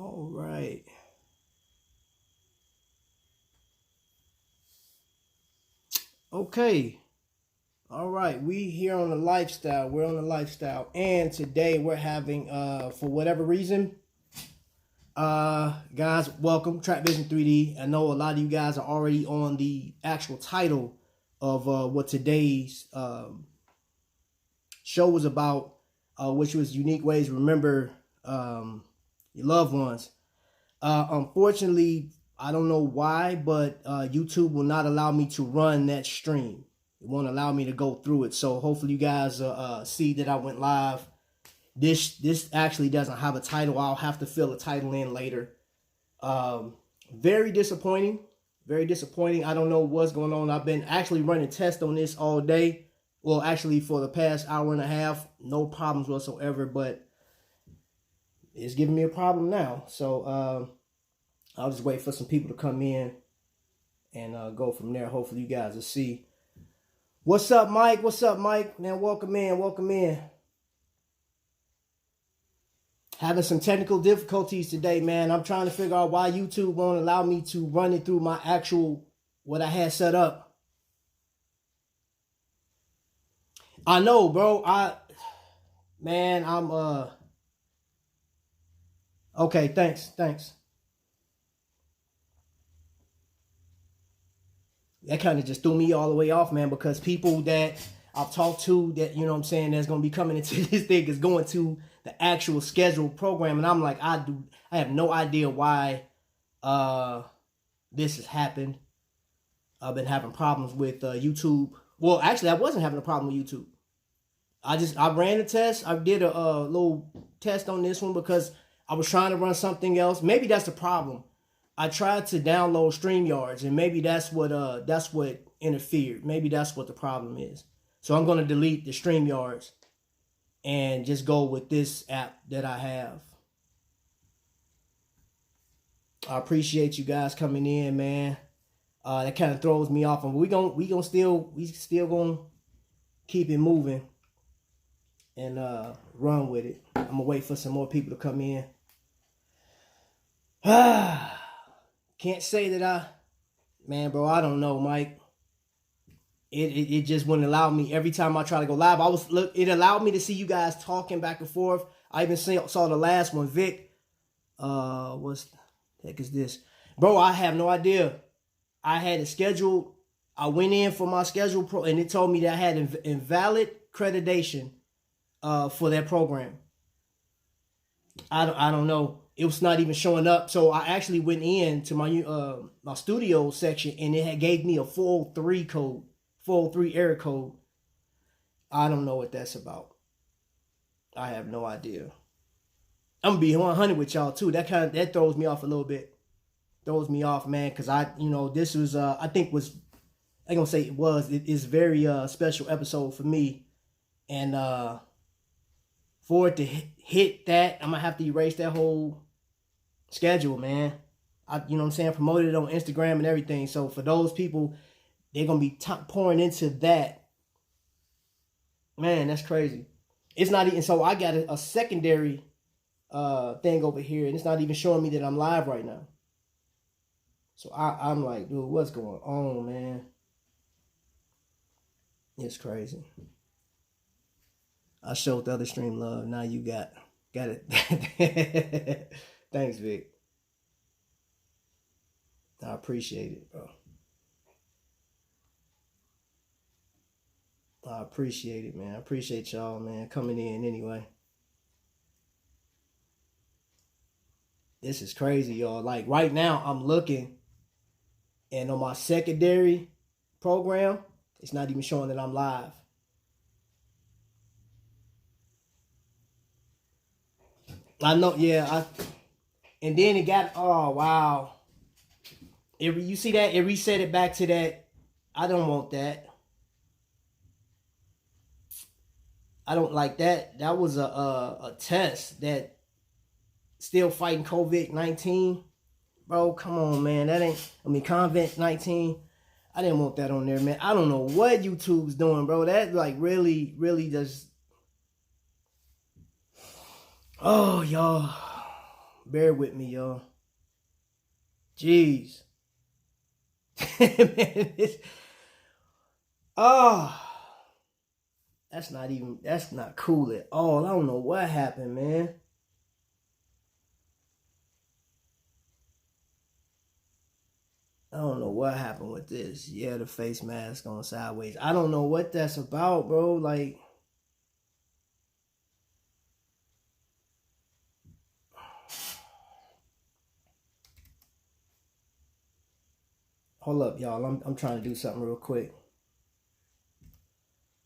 All right. Okay. All right. We here on the lifestyle. We're on the lifestyle. And today we're having for whatever reason, guys, welcome Trapvision 3D. I know a lot of you guys are already on the actual title of what today's show was about, which was unique ways to remember your loved ones. Unfortunately, I don't know why, but YouTube will not allow me to run that stream. It won't allow me to go through it. So hopefully you guys see that I went live. This actually doesn't have a title. I'll have to fill a title in later. Very disappointing. Very disappointing. I don't know what's going on. I've been actually running tests on this all day. Well, actually for the past hour and a half. No problems whatsoever, but it's giving me a problem now. So I'll just wait for some people to come in and go from there. Hopefully you guys will see. What's up, Mike? What's up, Mike? Man, welcome in. Welcome in. Having some technical difficulties today, man. I'm trying to figure out why YouTube won't allow me to run it through my actual, what I had set up. I know, bro. Okay, thanks. That kind of just threw me all the way off, man, because people that I've talked to that, you know what I'm saying, that's going to be coming into this thing is going to the actual scheduled program. And I'm like, I have no idea why this has happened. I've been having problems with YouTube. Well, actually, I wasn't having a problem with YouTube. I ran a test. I did a little test on this one because I was trying to run something else. Maybe that's the problem. I tried to download StreamYards, and maybe that's what interfered. Maybe that's what the problem is. So I'm going to delete the StreamYards and just go with this app that I have. I appreciate you guys coming in, man. That kind of throws me off, and we still gonna keep it moving and run with it. I'm gonna wait for some more people to come in. Can't say that man, bro, I don't know, Mike. It just wouldn't allow me. Every time I try to go live, it allowed me to see you guys talking back and forth. I even saw the last one, Vic. What the heck is this? Bro, I have no idea. I had it scheduled. I went in for my schedule and it told me that I had invalid accreditation for that program. I don't know. It was not even showing up. So I actually went in to my studio section and it gave me a 403 code, 403 error code. I don't know what that's about. I have no idea. I'm gonna be 100 with y'all too. That throws me off a little bit. Throws me off, man, because this was it is very special episode for me, and for it to hit that, I'm gonna have to erase that whole schedule, man. Promoted it on Instagram and everything. So for those people, they're gonna be pouring into that. Man, that's crazy. It's not even. So I got a secondary thing over here, and it's not even showing me that I'm live right now. So I'm like, dude, what's going on, man? It's crazy. I showed the other stream love. Now you got it. Thanks, Vic. I appreciate it, bro. I appreciate it, man. I appreciate y'all, man, coming in anyway. This is crazy, y'all. Like right now, I'm looking, and on my secondary program, it's not even showing that I'm live. I know, yeah. And then it got, oh, wow. You see that? It reset it back to that. I don't want that. I don't like that. That was a test that still fighting COVID-19. Bro, come on, man. COVID-19. I didn't want that on there, man. I don't know what YouTube's doing, bro. That like really, really just. Oh, y'all. Bear with me, y'all. Jeez. Man, that's not cool at all. I don't know what happened, man. I don't know what happened with this. Yeah, the face mask on sideways. I don't know what that's about, bro. Like, hold up, y'all. I'm trying to do something real quick.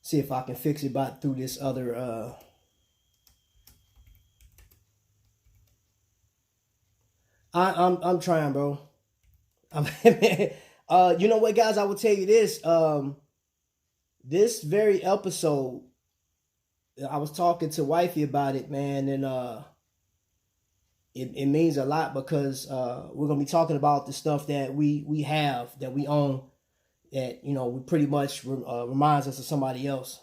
See if I can fix it through this other I'm trying, bro. You know what, guys? I will tell you this. This very episode, I was talking to wifey about it, man, and it means a lot because we're gonna be talking about the stuff that we have, that we own, that, you know, we pretty much reminds us of somebody else.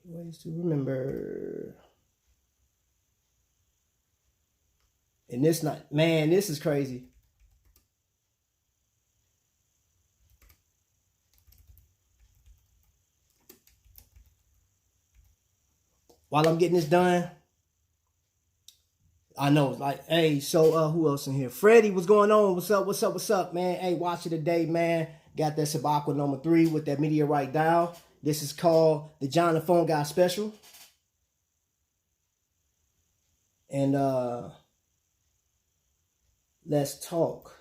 Ways to remember. And this is crazy. While I'm getting this done, I know, like, hey, so who else in here? Freddie, what's going on? What's up, man? Hey, watch it today, man. Got that Sabakwa number 3 with that meteorite dial. This is called the John the Phone Guy Special. And let's talk.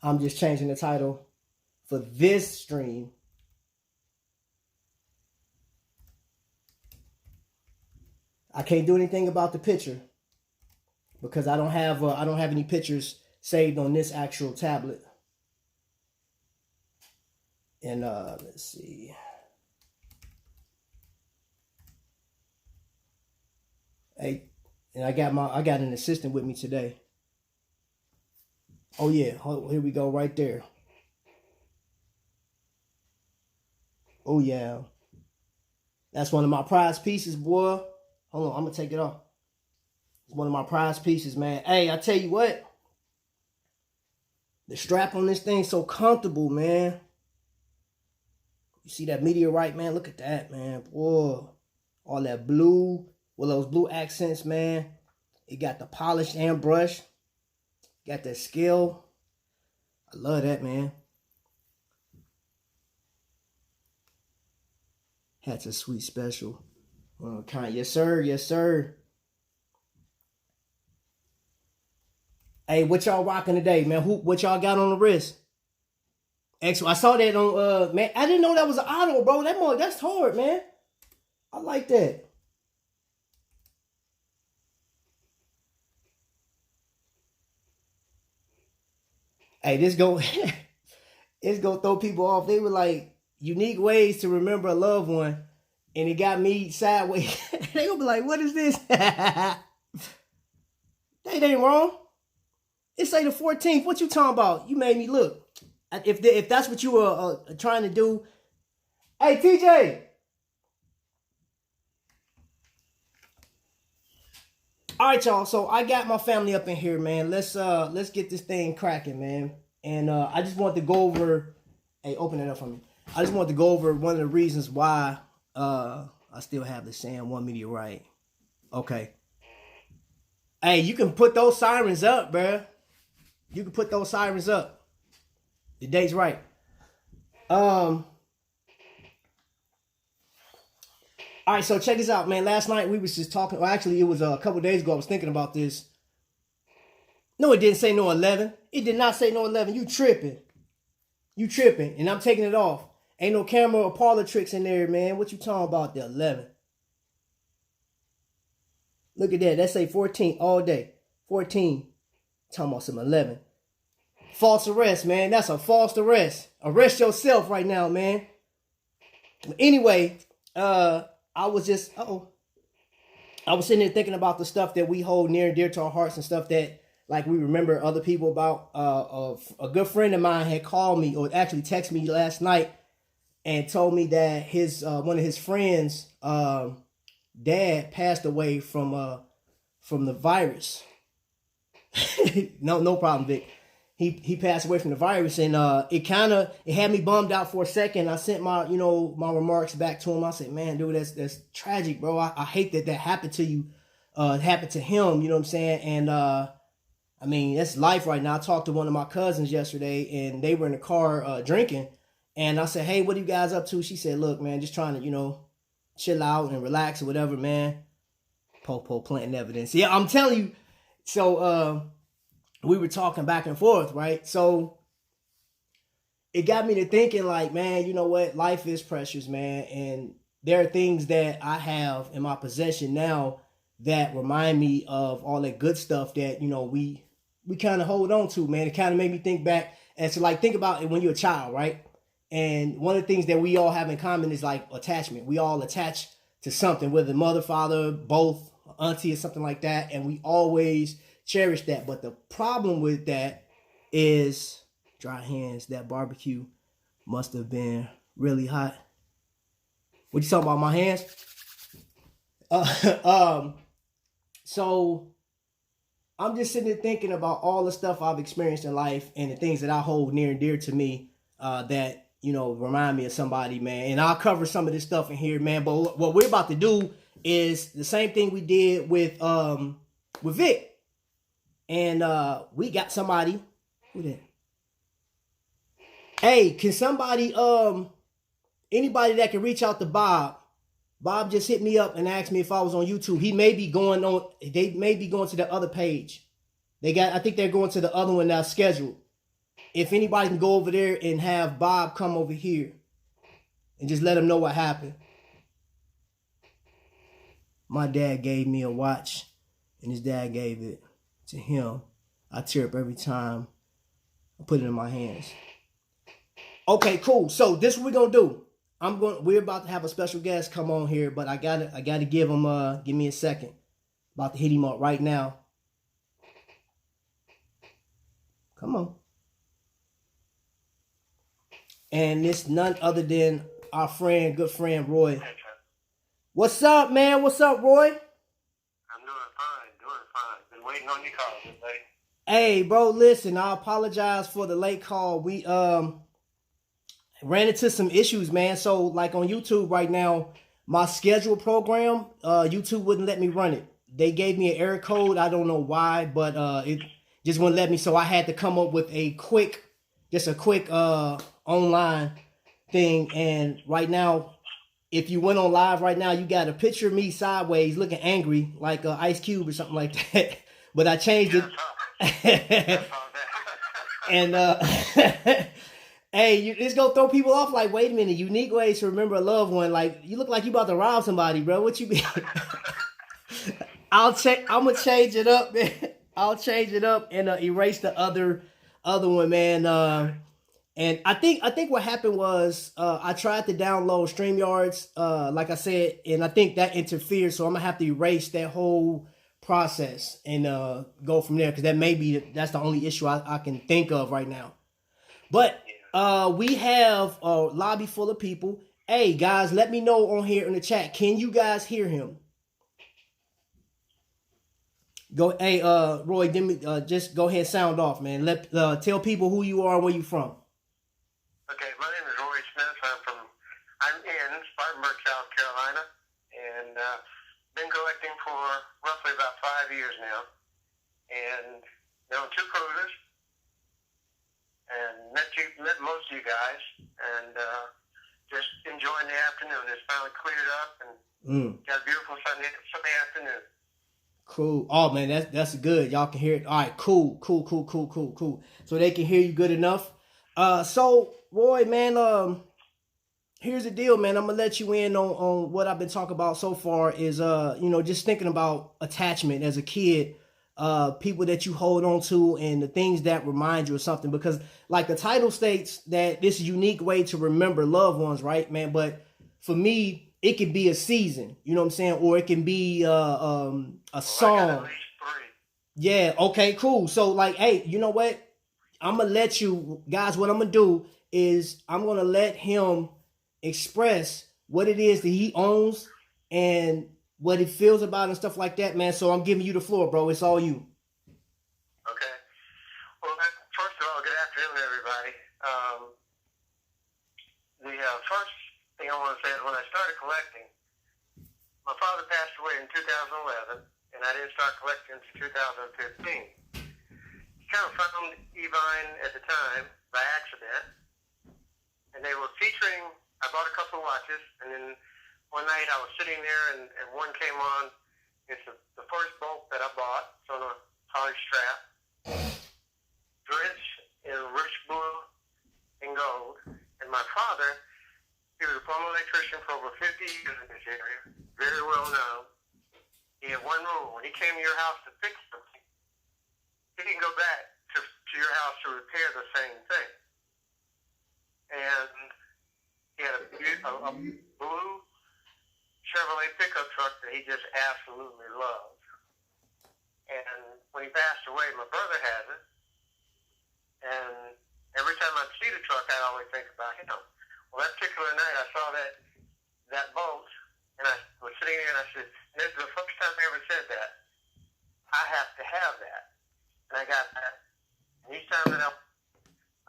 I'm just changing the title for this stream. I can't do anything about the picture because I don't have any pictures saved on this actual tablet. And let's see. Hey, and I got an assistant with me today. Oh yeah, here we go right there. Oh yeah. That's one of my prized pieces, boy. Hold on, I'm gonna take it off. It's one of my prized pieces, man. Hey, I tell you what. The strap on this thing so comfortable, man. You see that meteorite, man? Look at that, man. Boy. All that blue. Well, those blue accents, man. It got the polish and brush. Got that scale. I love that, man. That's a sweet special. Kind. Yes, sir. Yes, sir. Hey, what y'all rocking today, man? What y'all got on the wrist? Excellent. I saw that on man. I didn't know that was an auto, bro. That's hard, man. I like that. Hey, it's gonna throw people off. They were like unique ways to remember a loved one, and it got me sideways. They gonna be like, "What is this?" That ain't wrong. It say the 14th. What you talking about? You made me look. If that's what you were trying to do, hey TJ. All right, y'all. So I got my family up in here, man. Let's get this thing cracking, man. And I just want to go over. Hey, open it up for me. I just want to go over one of the reasons why I still have the San 1 meteorite. Okay. Hey, you can put those sirens up, bruh. You can put those sirens up. The date's right. All right, so check this out, man. Last night we was just talking. Well, actually, it was a couple days ago. I was thinking about this. No, it didn't say no 11. It did not say no 11. You tripping. You tripping. And I'm taking it off. Ain't no camera or parlor tricks in there, man. What you talking about, the 11? Look at that. That say 14 all day. 14. Talking about some 11. False arrest, man. That's a false arrest. Arrest yourself right now, man. Anyway, I was sitting there thinking about the stuff that we hold near and dear to our hearts and stuff that, like we remember other people about. A good friend of mine had called me, or actually texted me last night, and told me that his one of his friends' dad passed away from the virus. No problem, Vic. He passed away from the virus, and it had me bummed out for a second. I sent my remarks back to him. I said, man, dude, that's tragic, bro. I hate that happened to you. It happened to him, you know what I'm saying? And I mean, that's life right now. I talked to one of my cousins yesterday, and they were in the car drinking, and I said, hey, what are you guys up to? She said, look, man, just trying to, chill out and relax or whatever, man. Popo planting evidence. Yeah, I'm telling you. So we were talking back and forth, right? So it got me to thinking, like, man, you know what? Life is precious, man. And there are things that I have in my possession now that remind me of all that good stuff that, we kind of hold on to, man. It kind of made me think back and to, like, think about it when you're a child, right? And one of the things that we all have in common is, like, attachment. We all attach to something, whether mother, father, both, auntie, or something like that. And we always cherish that. But the problem with that is dry hands. That barbecue must have been really hot. What you talking about, my hands? So I'm just sitting there thinking about all the stuff I've experienced in life and the things that I hold near and dear to me that, remind me of somebody, man. And I'll cover some of this stuff in here, man. But what we're about to do is the same thing we did with Vic. And we got somebody. Who that? Hey, can somebody, anybody that can reach out to Bob? Bob just hit me up and asked me if I was on YouTube. They may be going to the other page. I think they're going to the other one that's scheduled. If anybody can go over there and have Bob come over here and just let him know what happened. My dad gave me a watch and his dad gave it to him. I tear up every time I put it in my hands. Okay, cool. So this is what we're gonna do. We're about to have a special guest come on here, but I gotta give me a second. About to hit him up right now. Come on. And it's none other than our good friend, Roy. What's up, man? What's up, Roy? I'm doing fine. Been waiting on your call today. Hey, bro, listen, I apologize for the late call. We ran into some issues, man. So, like on YouTube right now, my schedule program, YouTube wouldn't let me run it. They gave me an error code. I don't know why, but it just wouldn't let me. So I had to come up with a quick online thing. And right now, if you went on live right now, you got a picture of me sideways looking angry, like Ice Cube or something like that. But I changed it. And hey, it's gonna throw people off. Like, wait a minute, unique ways to remember a loved one. Like, you look like you about to rob somebody, bro. What you be? I'm gonna change it up, man. I'll change it up and erase the other one, man. And I think what happened was I tried to download StreamYards, like I said, and I think that interfered. So I'm gonna have to erase that whole process and go from there, because that's the only issue I can think of right now. But we have a lobby full of people. Hey guys, let me know on here in the chat. Can you guys hear him? Go, hey, Roy, just go ahead and sound off, man. Tell people who you are and where you from. Okay, my name is Roy Smith. I'm in Spartanburg, South Carolina, and been collecting for roughly about 5 years now, and known two cruisers, and met most of you guys, and just enjoying the afternoon. It's finally cleared up, and got a beautiful Sunday afternoon. Cool. Oh man, that's good. Y'all can hear it. All right, cool. So they can hear you good enough. So Roy, man, here's the deal, man. I'm gonna let you in on what I've been talking about so far. Is just thinking about attachment as a kid, people that you hold on to, and the things that remind you of something. Because like the title states, that this unique way to remember loved ones, right, man? But for me, it could be a season, you know what I'm saying, or it can be a song. I got at least three. Yeah, okay, cool. So like, hey, you know what? I'm gonna let you guys. What I'm gonna do is I'm gonna let him express what it is that he owns and what he feels about it and stuff like that, man. So I'm giving you the floor, bro. It's all you. Okay. Well, first of all, good afternoon, everybody. The first thing I want to say is when I started collecting, my father passed away in 2011, and I didn't start collecting until 2015. Kind of found Evine at the time by accident, and they were featuring. I bought a couple of watches, and then one night I was sitting there, and one came on. It's the first bolt that I bought. It's on a poly strap, rich in rich blue and gold. And my father, he was a plumbing electrician for over 50 years in this area, very well known. He had one rule: when he came to your house to fix something, he didn't go back to your house to repair the same thing. And he had a blue Chevrolet pickup truck that he just absolutely loved. And when he passed away, my brother has it. And every time I'd see the truck, I'd always think about him. Well, that particular night, I saw that bolt, and I was sitting there, and I said, this is the first time I ever said that. I have to have that. And I got that. And each time that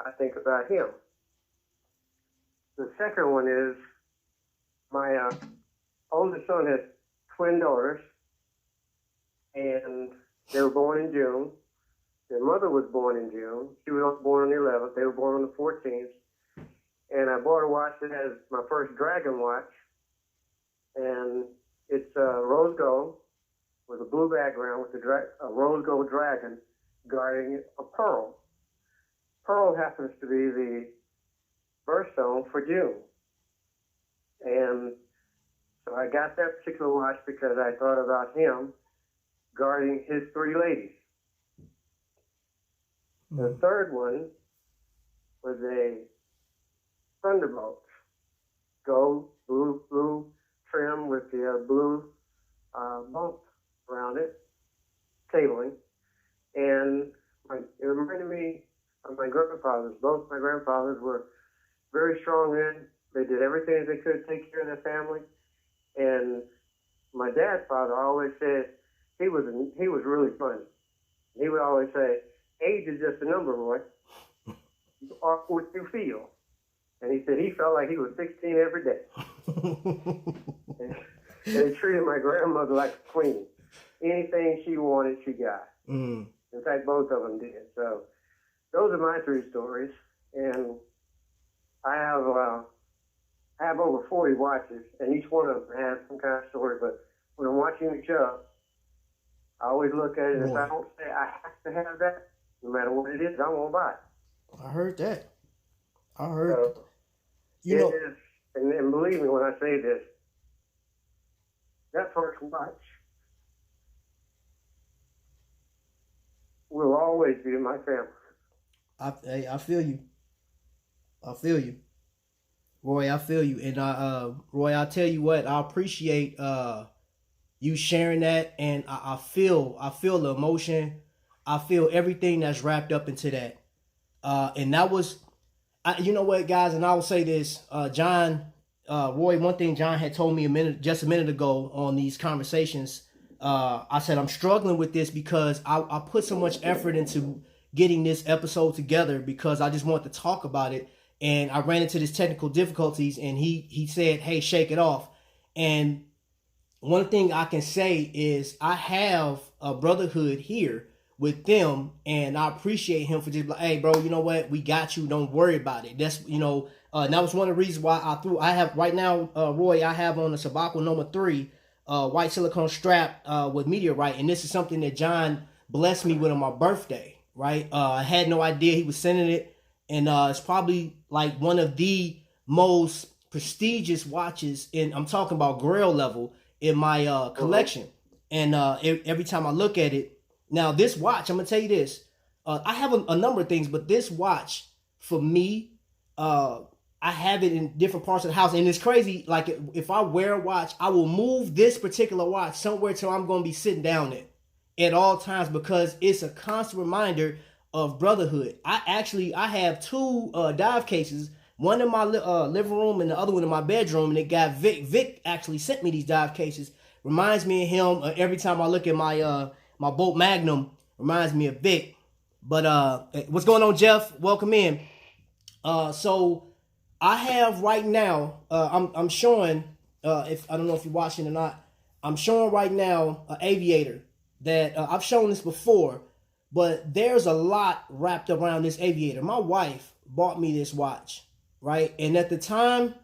I think about him. The second one is my oldest son has twin daughters, and they were born in June. Their mother was born in June. She was born on the 11th. They were born on the 14th. And I bought a watch that has my first Dragon watch, and it's rose gold with a blue background with a rose gold dragon guarding a pearl. Pearl happens to be the birthstone for June. And so I got that particular watch because I thought about him guarding his three ladies. The third one was a Thunderbolt, gold, blue trim with the blue bump around it, cabling. And it reminded me of my grandfathers. Both my grandfathers were very strong men. They did everything they could to take care of their family. And my dad's father always said he was really funny. He would always say, age is just a number, Roy. You are what you feel. And he said he felt like he was 16 every day. And they treated my grandmother like a queen. Anything she wanted, she got. In fact, both of them did. So those are my three stories. And I have over 40 watches, and each one of them has some kind of story. But when I'm watching the show, I always look at it, and if I don't say I have to have that, no matter what it is, I won't buy it. I heard that. So, you know, is, and believe me when I say this, that first watch will always be in my family. I feel you. Roy, I feel you. And Roy, I'll tell you what, I appreciate you sharing that, and I feel the emotion. I feel everything that's wrapped up into that. And that was, you know what, guys, and I will say this, John, Roy, one thing John had told me just a minute ago on these conversations, I said I'm struggling with this because I put so much effort into getting this episode together because I just want to talk about it. And I ran into these technical difficulties, and he said, hey, shake it off. And one thing I can say is I have a brotherhood here with them, and I appreciate him for just like, hey, bro, you know what? We got you. Don't worry about it. That's, and that was one of the reasons why I have right now, Roy, I have on the Sabaco number 3, white silicone strap with meteorite. And this is something that John blessed me with on my birthday, right? I had no idea he was sending it. And it's probably like one of the most prestigious watches I'm talking about Grail level in my collection. And every time I look at it, now this watch, I'm going to tell you this. I have a number of things, but this watch, for me, I have it in different parts of the house. And it's crazy. Like if I wear a watch, I will move this particular watch somewhere till I'm going to be sitting down in. at all times because it's a constant reminder of brotherhood. I have two dive cases, one in my living room and the other one in my bedroom, and it got Vic actually sent me these dive cases. Reminds me of him every time I look at my boat Magnum. Reminds me of Vic. But what's going on, Jeff? Welcome in. So I have right now. I'm showing. If I don't know if you're watching or not, I'm showing right now an aviator that I've shown this before, but there's a lot wrapped around this aviator. My wife bought me this watch, right? And at the time,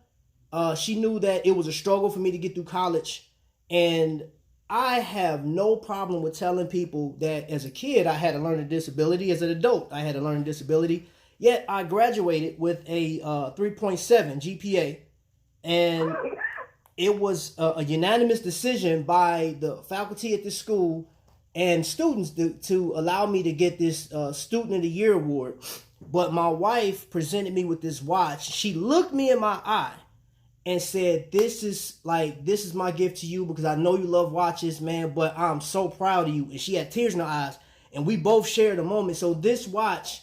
she knew that it was a struggle for me to get through college, and I have no problem with telling people that as a kid I had a learning disability. As an adult, I had a learning disability. Yet I graduated with a 3.7 GPA, and it was a unanimous decision by the faculty at this school and students to allow me to get this Student of the Year award. But my wife presented me with this watch. She looked me in my eye and said, this is my gift to you because I know you love watches, man, but I'm so proud of you. And she had tears in her eyes, and we both shared a moment. So this watch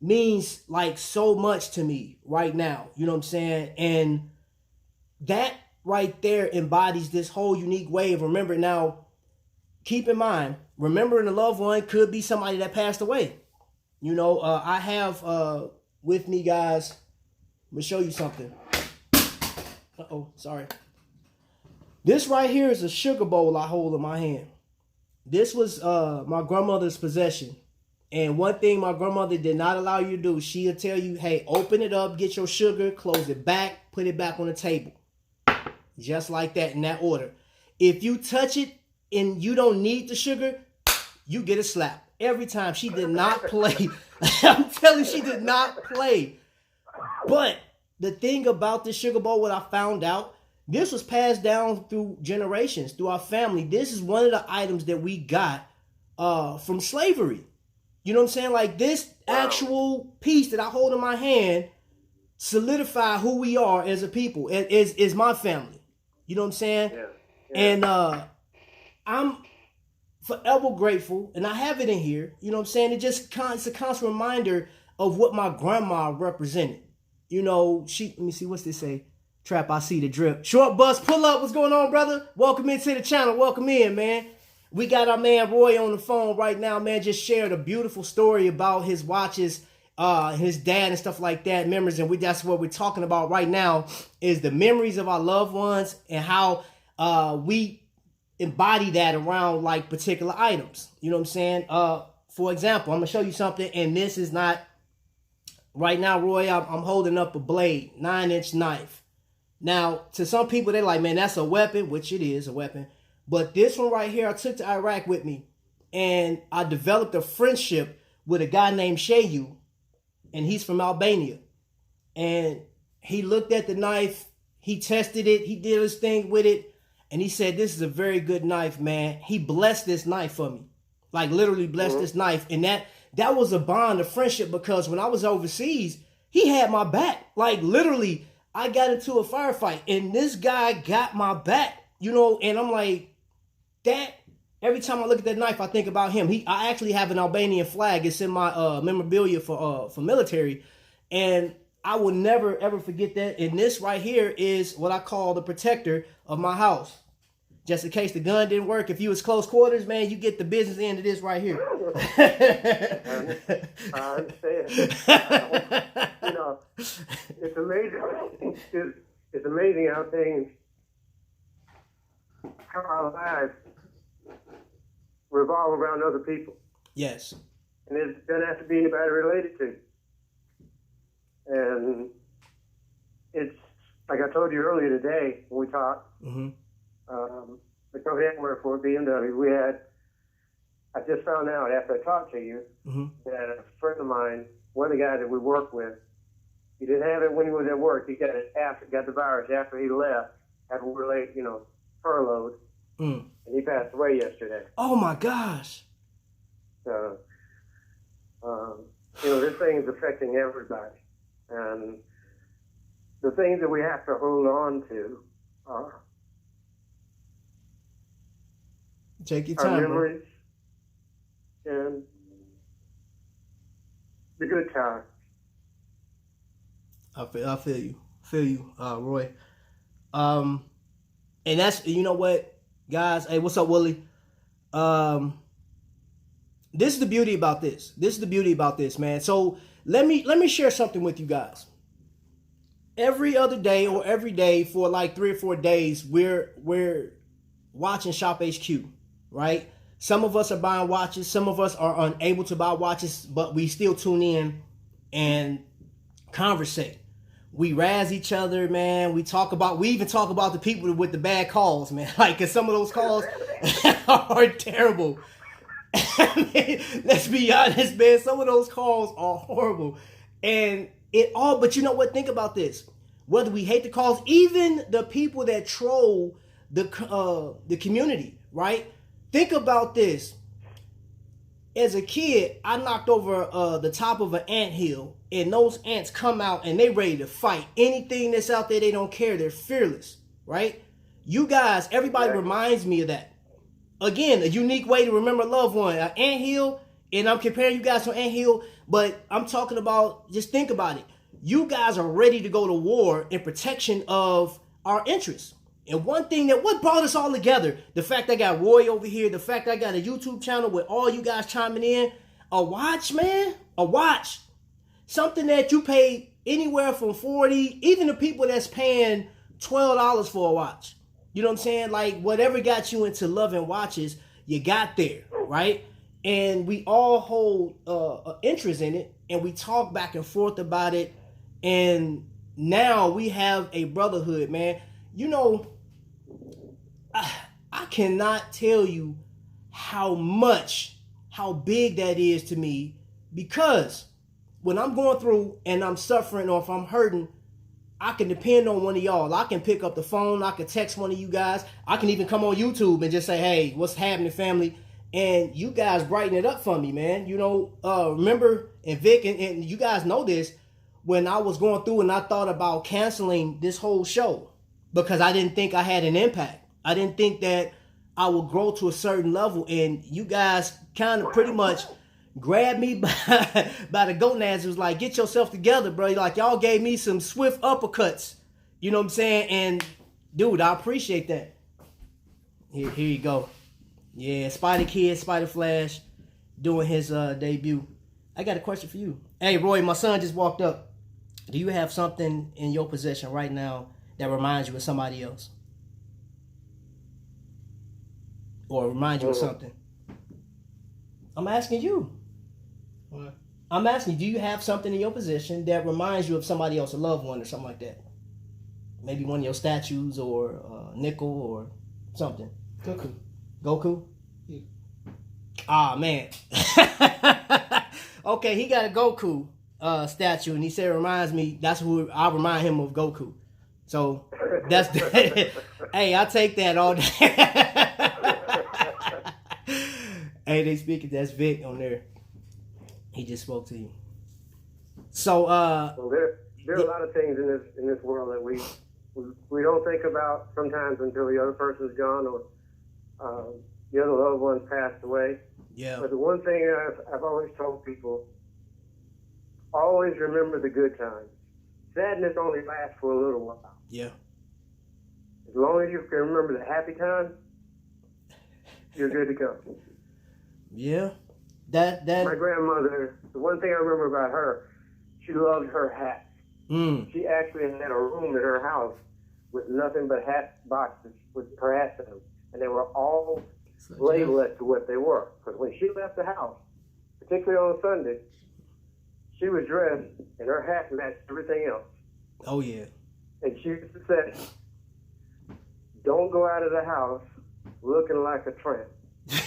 means like so much to me right now. You know what I'm saying? And that right there embodies this whole unique way of remembering. Now, keep in mind, remembering a loved one could be somebody that passed away. You know, I have with me, guys, I'm going to show you something. Uh-oh, sorry. This right here is a sugar bowl I hold in my hand. This was my grandmother's possession. And one thing my grandmother did not allow you to do, she'll tell you, hey, open it up, get your sugar, close it back, put it back on the table. Just like that, in that order. If you touch it and you don't need the sugar, you get a slap. Every time. She did not play. I'm telling you, she did not play. But the thing about this sugar bowl, what I found out, this was passed down through generations, through our family. This is one of the items that we got from slavery. You know what I'm saying? Like this actual piece that I hold in my hand solidify who we are as a people, is my family. You know what I'm saying? Yeah. And I'm forever grateful, and I have it in here. You know what I'm saying? It's a constant reminder of what my grandma represented. You know, let me see, what's this say? Trap, I see the drip. Short bus, pull up. What's going on, brother? Welcome into the channel. Welcome in, man. We got our man Roy on the phone right now, man. Just shared a beautiful story about his watches, his dad and stuff like that, memories. And that's what we're talking about right now, is the memories of our loved ones and how we embody that around like particular items. You know what I'm saying? For example, I'm going to show you something, and this is not, right now, Roy, I'm holding up a blade, 9-inch knife. Now, to some people, they're like, man, that's a weapon, which it is a weapon. But this one right here, I took to Iraq with me, and I developed a friendship with a guy named Shayu, and he's from Albania. And he looked at the knife, he tested it, he did his thing with it, and he said, this is a very good knife, man. He blessed this knife for me, like literally blessed this knife. And that was a bond of friendship, because when I was overseas, he had my back. Like literally, I got into a firefight, and this guy got my back, you know, and I'm like, that, every time I look at that knife, I think about him. I actually have an Albanian flag. It's in my memorabilia for military. And I will never, ever forget that. And this right here is what I call the protector of my house. Just in case the gun didn't work. If you was close quarters, man, you get the business end of this right here. I understand. You know, it's amazing. It's amazing how our lives revolve around other people. Yes. And it doesn't have to be anybody related to. And it's, like I told you earlier today when we talked, the company I work for, BMW, I just found out after I talked to you that a friend of mine, one of the guys that we work with, he didn't have it when he was at work. He got it got the virus after he left, after we were late, furloughed. And he passed away yesterday. Oh my gosh. So, this thing is affecting everybody. And the things that we have to hold on to are take your time, our memories, and the good times. I feel you, Roy. And that's, you know what, guys. Hey, what's up, Willie? This is the beauty about this. This is the beauty about this, man. So let me share something with you guys. Every other day or every day for like 3 or 4 days, we're watching Shop HQ, right? Some of us are buying watches. Some of us are unable to buy watches, but we still tune in and conversate. We razz each other, man. We even talk about the people with the bad calls, man. Like, 'cause some of those calls are terrible. Let's be honest, man. Some of those calls are horrible. But you know what? Think about this. Whether we hate the calls, even the people that troll the community, right? Think about this. As a kid, I knocked over the top of an anthill, and those ants come out and they ready to fight. Anything that's out there, they don't care. They're fearless, right? You guys, everybody reminds me of that. Again, a unique way to remember a loved one. An anthill, and I'm comparing you guys to an anthill, but I'm talking about, just think about it. You guys are ready to go to war in protection of our interests. And one thing what brought us all together, the fact I got Roy over here, the fact I got a YouTube channel with all you guys chiming in, a watch, man, a watch. Something that you pay anywhere from $40, even the people that's paying $12 for a watch. You know what I'm saying? Like, whatever got you into loving watches, you got there, right? And we all hold interest in it, and we talk back and forth about it. And now we have a brotherhood, man. You know, I cannot tell you how big that is to me, because when I'm going through and I'm suffering, or if I'm hurting, I can depend on one of y'all. I can pick up the phone. I can text one of you guys. I can even come on YouTube and just say, hey, what's happening, family? And you guys brighten it up for me, man. You know, remember, and Vic, and you guys know this, when I was going through and I thought about canceling this whole show because I didn't think I had an impact. I didn't think that I would grow to a certain level. And you guys kind of pretty much grabbed me by the gonads. It was like, get yourself together, bro. Like, y'all gave me some swift uppercuts. You know what I'm saying? And, dude, I appreciate that. Here you go. Yeah, Spider Kid, Spider Flash, doing his debut. I got a question for you. Hey, Roy, my son just walked up. Do you have something in your possession right now that reminds you of somebody else? Or reminds you of something? I'm asking you. What? I'm asking you, do you have something in your possession that reminds you of somebody else, a loved one or something like that? Maybe one of your statues or nickel or something. Goku? Yeah. Ah, man. Okay, he got a Goku statue, and he said it reminds me, that's who I remind him of, Goku. So that's hey, I take that all day. Hey, they speaking, that's Vic on there. He just spoke to you. So well, there are a lot of things in this world that we don't think about sometimes until the other person's gone, or the other loved one's passed away. Yeah. But the one thing I've always told people, always remember the good times. Sadness only lasts for a little while. Yeah. As long as you can remember the happy times, you're good to go. Yeah. That My grandmother, the one thing I remember about her, she loved her hats. She actually had a room in her house with nothing but hat boxes with her hats in them. And they were all labeled as to what they were. Because when she left the house, particularly on Sunday, she was dressed and her hat matched everything else. Oh, yeah. And she used to say, don't go out of the house looking like a tramp.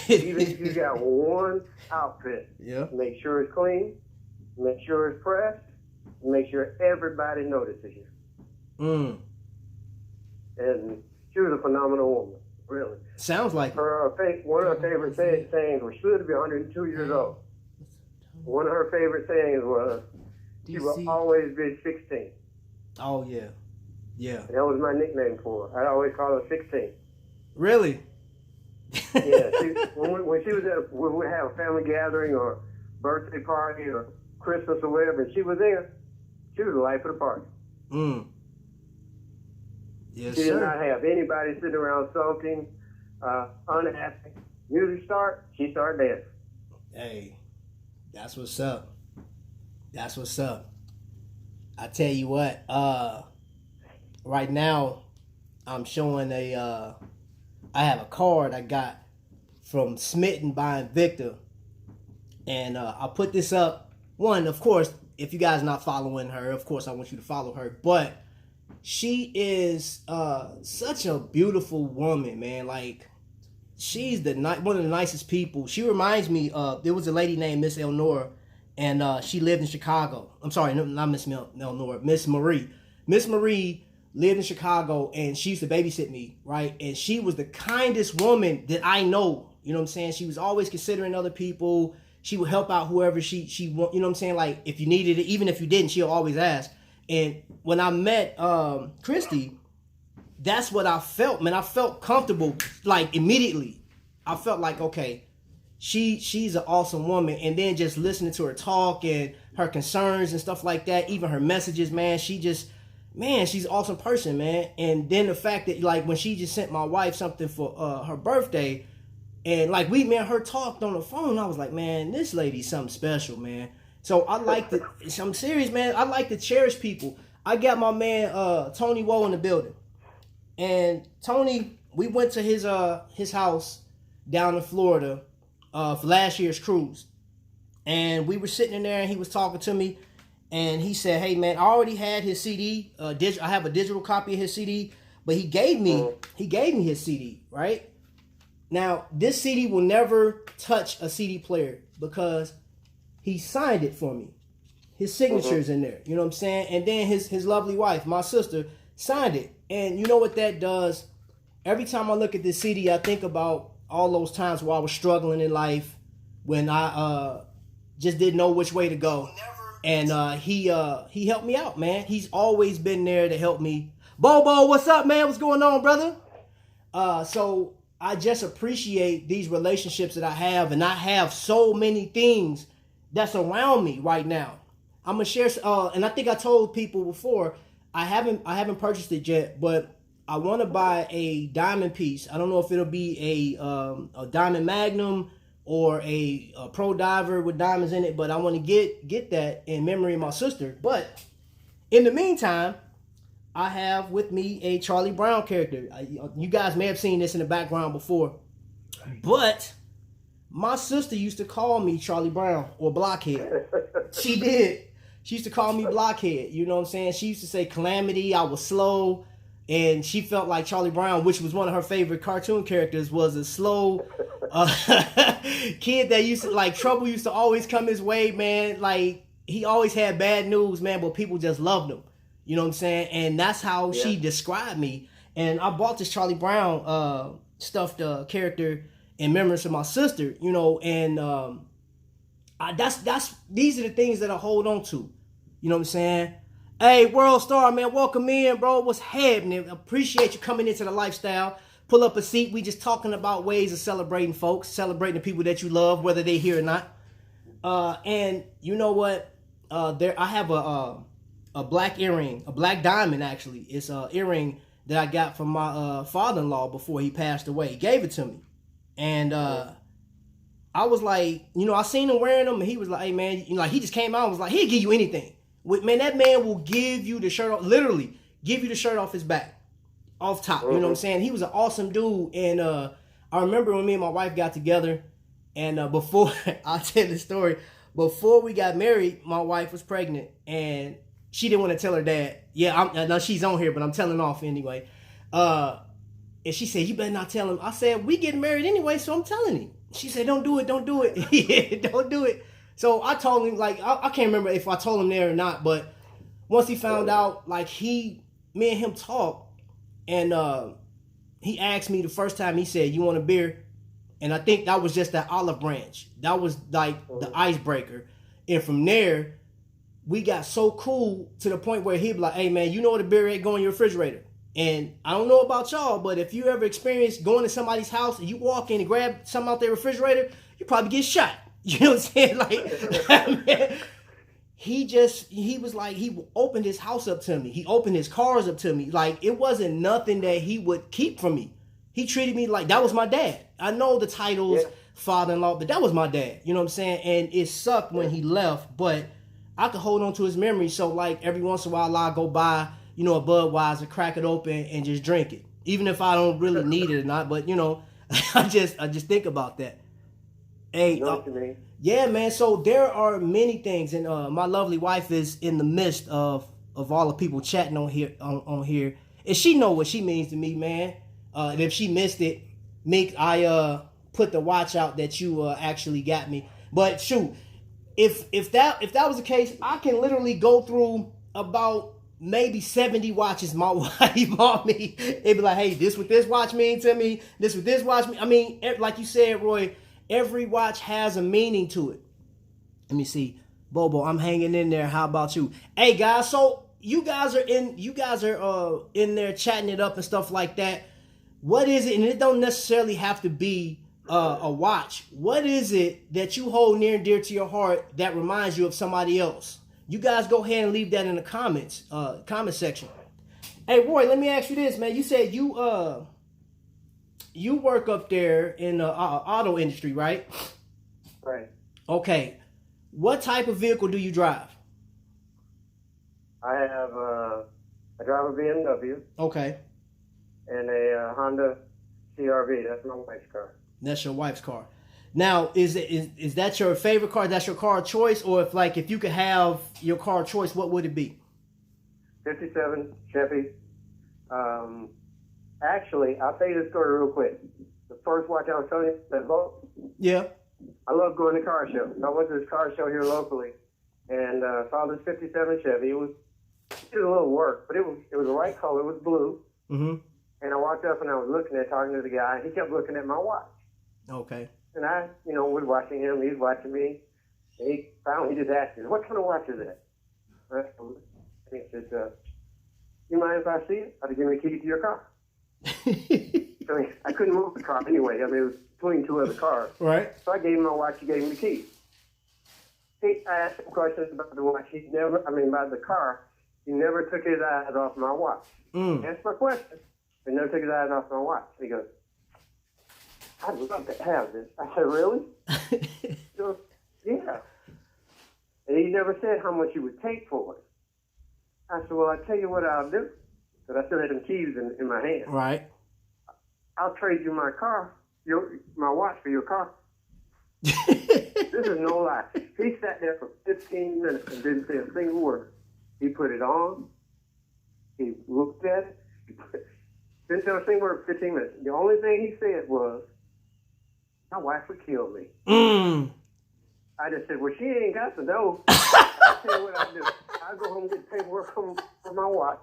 Even if you got one outfit, make sure it's clean, make sure it's pressed, make sure everybody notices you. And she was a phenomenal woman, really. Sounds like one of her favorite sayings was, she lived to be 102 years old. One of her favorite sayings was, she will always be 16. Oh, yeah. Yeah. And that was my nickname for her. I always call her 16. Really? Yeah, when she was when we have a family gathering or birthday party or Christmas or whatever, and she was there, she was the life of the party. Yes, she sir. did not have anybody sitting around sulking, unhappy. Music start, she started dancing. Hey, that's what's up. That's what's up. I tell you what, right now I'm showing I have a card I got from Smitten by Victor. And I'll put this up. One, of course, if you guys are not following her, of course I want you to follow her. But she is such a beautiful woman, man. Like, she's one of the nicest people. She reminds me of, there was a lady named Miss Elnora, and she lived in Chicago. I'm sorry, not Miss Elnora, Miss Marie. Miss Marie lived in Chicago, and she used to babysit me, right? And she was the kindest woman that I know. You know what I'm saying? She was always considering other people. She would help out whoever she you know what I'm saying? Like, if you needed it, even if you didn't, she'll always ask. And when I met Christy, that's what I felt, man. I felt comfortable, like, immediately. I felt like, okay, she's an awesome woman. And then just listening to her talk and her concerns and stuff like that, even her messages, man, she's an awesome person, man. And then the fact that, like, when she just sent my wife something for her birthday, and like me and her talked on the phone, I was like, man, this lady's something special, man. So I like to, I'm serious, man. I like to cherish people. I got my man Tonywhoa in the building, and Tony, we went to his house down in Florida for last year's cruise, and we were sitting in there, and he was talking to me, and he said, "Hey, man, I already had his CD. I have a digital copy of his CD, but he gave me his CD, right?" Now, this CD will never touch a CD player because he signed it for me. His signature's in there. You know what I'm saying? And then his lovely wife, my sister, signed it. And you know what that does? Every time I look at this CD, I think about all those times where I was struggling in life, when I just didn't know which way to go. And he helped me out, man. He's always been there to help me. Bobo, what's up, man? What's going on, brother? So I just appreciate these relationships that I have, and I have so many things that's around me right now. I'm gonna share, and I think I told people before, I haven't purchased it yet, but I want to buy a diamond piece. I don't know if it'll be a diamond magnum or a pro diver with diamonds in it, but I want to get that in memory of my sister. But in the meantime, I have with me a Charlie Brown character. You guys may have seen this in the background before, but my sister used to call me Charlie Brown or Blockhead. She did. She used to call me Blockhead. You know what I'm saying? She used to say Calamity, I was slow, and she felt like Charlie Brown, which was one of her favorite cartoon characters, was a slow kid that used to, like, trouble used to always come his way, man. Like, he always had bad news, man, but people just loved him. You know what I'm saying? And that's how she described me. And I bought this Charlie Brown stuffed character in memory of my sister, you know, and these are the things that I hold on to. You know what I'm saying? Hey, World Star, man, welcome in, bro. What's happening? Appreciate you coming into the lifestyle. Pull up a seat. We just talking about ways of celebrating folks, celebrating the people that you love, whether they here or not. And you know what? I have a black earring, a black diamond, actually. It's an earring that I got from my father-in-law before he passed away. He gave it to me. And I was like, you know, I seen him wearing them, and he was like, hey, man, you know, like, he just came out and was like, he'll give you anything. Man, that man will give you the shirt off, literally, give you the shirt off his back, off top. You know what I'm saying? He was an awesome dude. And I remember when me and my wife got together, and before, I'll tell the story, before we got married, my wife was pregnant, and she didn't want to tell her dad. Yeah, no, she's on here, but I'm telling off anyway. And she said, you better not tell him. I said, we getting married anyway, so I'm telling him. She said, don't do it. Yeah, don't do it. So I told him, like, I can't remember if I told him there or not, but once he found out, like, me and him talked, and he asked me the first time, he said, you want a beer? And I think that was just that olive branch. That was like the icebreaker. And from there, we got so cool to the point where he'd be like, hey, man, you know what, a beer ain't go in your refrigerator. And I don't know about y'all, but if you ever experienced going to somebody's house and you walk in and grab something out their refrigerator, you probably get shot. You know what I'm saying? Like, he was like, he opened his house up to me. He opened his cars up to me. Like, it wasn't nothing that he would keep from me. He treated me like that was my dad. I know the titles, father-in-law, but that was my dad. You know what I'm saying? And it sucked when he left, but I could hold on to his memory. So, like, every once in a while, I'll go buy, you know, a Budweiser, crack it open, and just drink it. Even if I don't really need it or not. But, you know, I just think about that. Hey, yeah, man. So there are many things, and my lovely wife is in the midst of all the people chatting on here, and she know what she means to me, man. And if she missed it, Meek, I put the watch out that you actually got me. But shoot, if that was the case, I can literally go through about maybe 70 watches my wife bought me. It'd be like, hey, this what this watch mean to me. This what this watch mean. I mean, like you said, Roy. Every watch has a meaning to it. Let me see. Bobo, I'm hanging in there. How about you? Hey guys, so you guys are in there chatting it up and stuff like that. What is it? And it don't necessarily have to be a watch. What is it that you hold near and dear to your heart that reminds you of somebody else? You guys go ahead and leave that in the comment section. Hey Roy, let me ask you this, man. You said you work up there in the auto industry, right? Right. Okay. What type of vehicle do you drive? I drive a BMW. Okay. And a Honda CRV. That's my wife's car. That's your wife's car. Now, is that your favorite car? That's your car of choice? Or if you could have your car of choice, what would it be? 57 Chevy. Actually, I'll tell you this story real quick. The first watch I was telling you, that Volt. Yeah. I love going to car shows. I went to this car show here locally and saw this 57 Chevy. It did a little work, but it was the right color. It was blue. Mm-hmm. And I walked up and I was looking at talking to the guy. He kept looking at my watch. Okay. And I, was watching him. He was watching me. And he just asked me, "What kind of watch is that?" And I told him. And he said, "You mind if I see it? I'll give me the key to your car." I couldn't move the car anyway. I mean, it was between two other cars. Right. So I gave him my watch. He gave me the key. I asked him questions about the watch. About the car. He never took his eyes off my watch. Asked my question. He never took his eyes off my watch. He goes, "I'd love to have this." I said, "Really?" He goes, "Yeah." And he never said how much he would take for it. I said, "Well, I'll tell you what I'll do." But I still had them keys in my hand. Right. "I'll trade you my car, my watch for your car." This is no lie. He sat there for 15 minutes and didn't say a single word. He put it on. He looked at it. Didn't say a single word for 15 minutes. The only thing he said was, "My wife would kill me." I just said, "Well, she ain't got to know." I'll tell you what I'll do. I'll go home and get paperwork from my watch.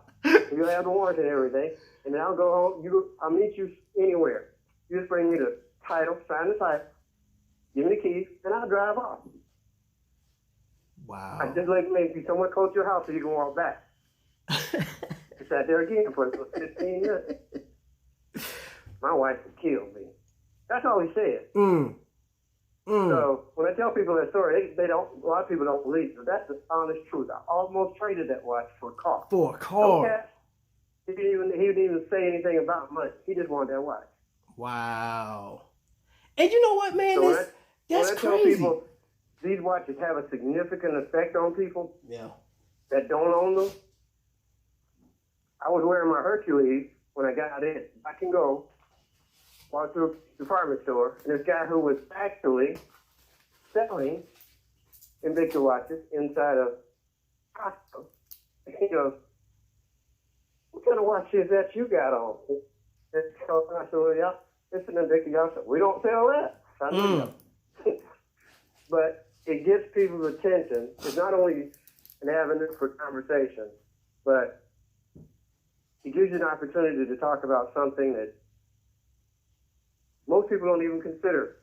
You'll have the warranty and everything. And then I'll go home. I'll meet you anywhere. You just bring me the title, sign the title, give me the keys, and I'll drive off. Wow. I just like maybe somewhere close to your house so you can walk back. I sat there again for 15 minutes. "My wife would kill me." That's all he said. So when I tell people that story, they don't. A lot of people don't believe it. But that's the honest truth. I almost traded that watch for a car. For a car. Okay. He didn't even say anything about money. He just wanted that watch. Wow. And you know what, man? So that's crazy. Tell people these watches have a significant effect on people. Yeah. That don't own them. I was wearing my Hercules when I got in. I can go. Walked through a department store, and this guy who was actually selling Invicta watches inside of Costco, he goes, "What kind of watch is that you got on?" And I said, "Well, yeah, it's an Invicta." Y'all said, "We don't sell that." I said, But it gets people's attention. It's not only an avenue for conversation, but it gives you an opportunity to talk about something that most people don't even consider.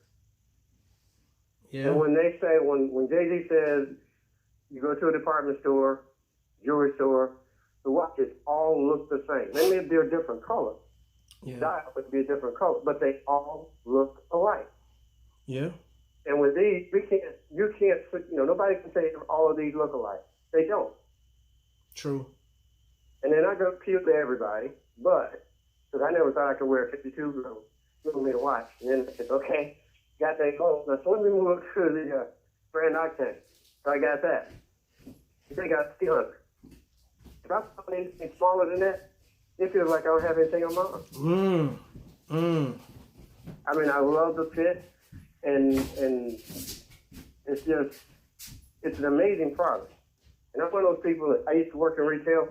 Yeah. And when they say, when Jay-Z says, you go to a department store, jewelry store, the watches all look the same. They may be a different color. Yeah. Dial would be a different color, but they all look alike. Yeah. And with these, you can't, nobody can say all of these look alike. They don't. True. And they're not going to appeal to everybody, but, because I never thought I could wear a 52 millimeter watch. And then I said, okay, got that gold. Now, so let me move to the Grand Octane. So I got that. They got 300. If I put anything smaller than that, it feels like I don't have anything on mine. I mean, I love the fit, and it's just, it's an amazing product. And I'm one of those people that I used to work in retail,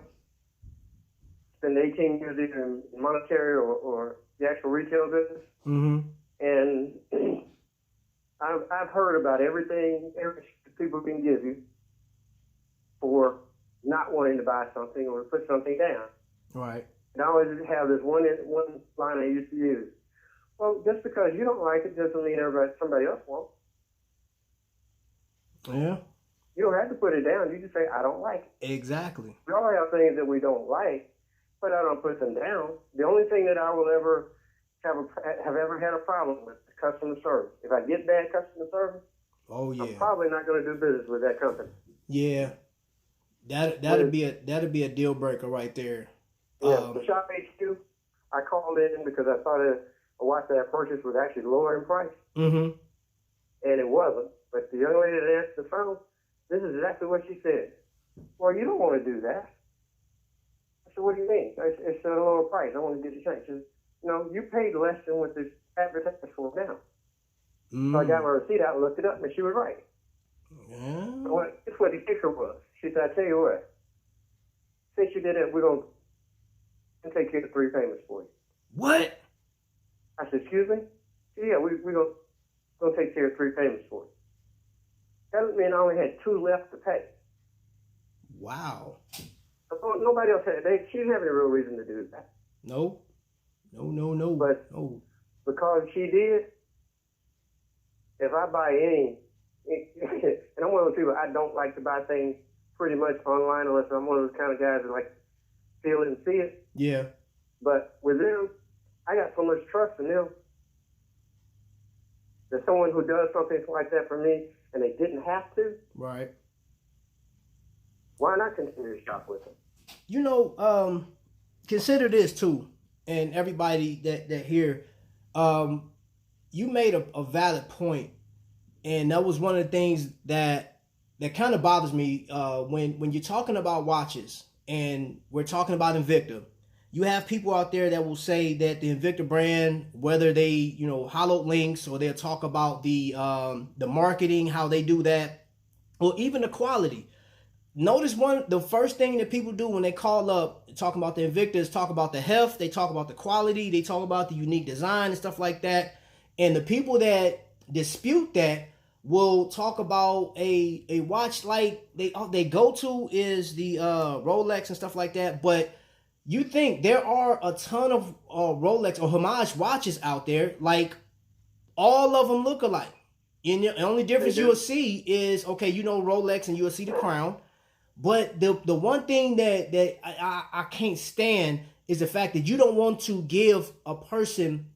spend 18 years either in monetary or the actual retail business. And I've heard about everything people can give you for not wanting to buy something or put something down. Right. And I always have this one line I used to use. Well, just because you don't like it doesn't mean somebody else won't. Yeah. You don't have to put it down. You just say, I don't like it. Exactly. We all have things that we don't like, but I don't put them down. The only thing that I will ever have ever had a problem with is customer service. If I get bad customer service, oh yeah, I'm probably not going to do business with that company. Yeah. That'd be a deal breaker right there. Yeah, the Shop HQ, I called in because I thought a watch that I purchased was actually lower in price. And it wasn't. But the young lady that answered the phone, this is exactly what she said. Well, you don't want to do that. I said, what do you mean? It's at a lower price. I want to get it changed. She said, no, you paid less than what this advertised for now. So I got my receipt out and looked it up, and she was right. Yeah. So it's what the kicker was. She said, I tell you what, since you did it, we're going to take care of 3 payments for you. What? I said, excuse me? She said, yeah, we're going to take care of 3 payments for you. That meant I only had 2 left to pay. Wow. Nobody else had it. She didn't have any real reason to do that. No. But because she did, if I buy any, and I'm one of those people, I don't like to buy things pretty much online unless I'm one of those kind of guys that like feel it and see it. Yeah. But with them, I got so much trust in them that someone who does something like that for me and they didn't have to, right? Why not continue to shop with them? You know, consider this too, and everybody that here, you made a valid point, and that was one of the things that kind of bothers me when you're talking about watches and we're talking about Invicta. You have people out there that will say that the Invicta brand, whether they, hollow links or they'll talk about the marketing, how they do that, or even the quality. Notice the first thing that people do when they call up talking about the Invicta is talk about the heft, they talk about the quality, they talk about the unique design and stuff like that. And the people that dispute that will talk about a watch like they go to is the Rolex and stuff like that. But you think there are a ton of Rolex or homage watches out there, like all of them look alike. And the only difference you'll see is, Rolex and you'll see the crown. But the one thing that I can't stand is the fact that you don't want to give a person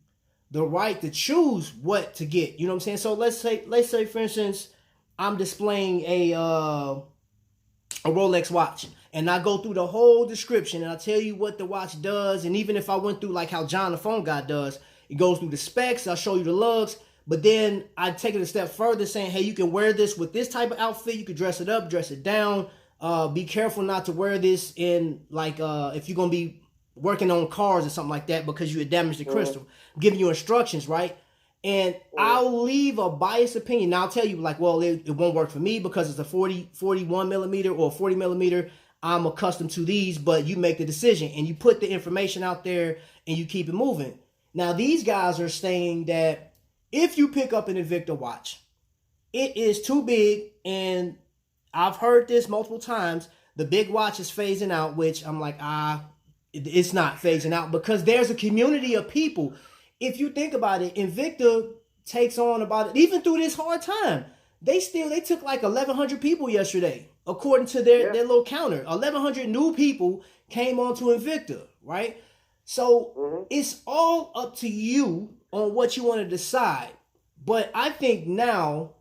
the right to choose what to get. You know what I'm saying? So let's say for instance, I'm displaying a Rolex watch, and I go through the whole description and I tell you what the watch does. And even if I went through like how John the phone guy does, it goes through the specs, I'll show you the lugs. But then I take it a step further saying, hey, you can wear this with this type of outfit. You can dress it up, dress it down. Be careful not to wear this in like if you're going to be working on cars or something like that because you had damaged the crystal. I'm giving you instructions, right? And I'll leave a biased opinion. Now I'll tell you like, well, it won't work for me because it's a 41 millimeter or 40 millimeter. I'm accustomed to these, but you make the decision and you put the information out there and you keep it moving. Now these guys are saying that if you pick up an Invicta watch, it is too big, and I've heard this multiple times. The big watch is phasing out, which I'm like, it's not phasing out because there's a community of people. If you think about it, Invicta takes on about, even through this hard time, they took like 1,100 people yesterday according to their little counter. 1,100 new people came onto Invicta, right? So it's all up to you on what you want to decide. But I think now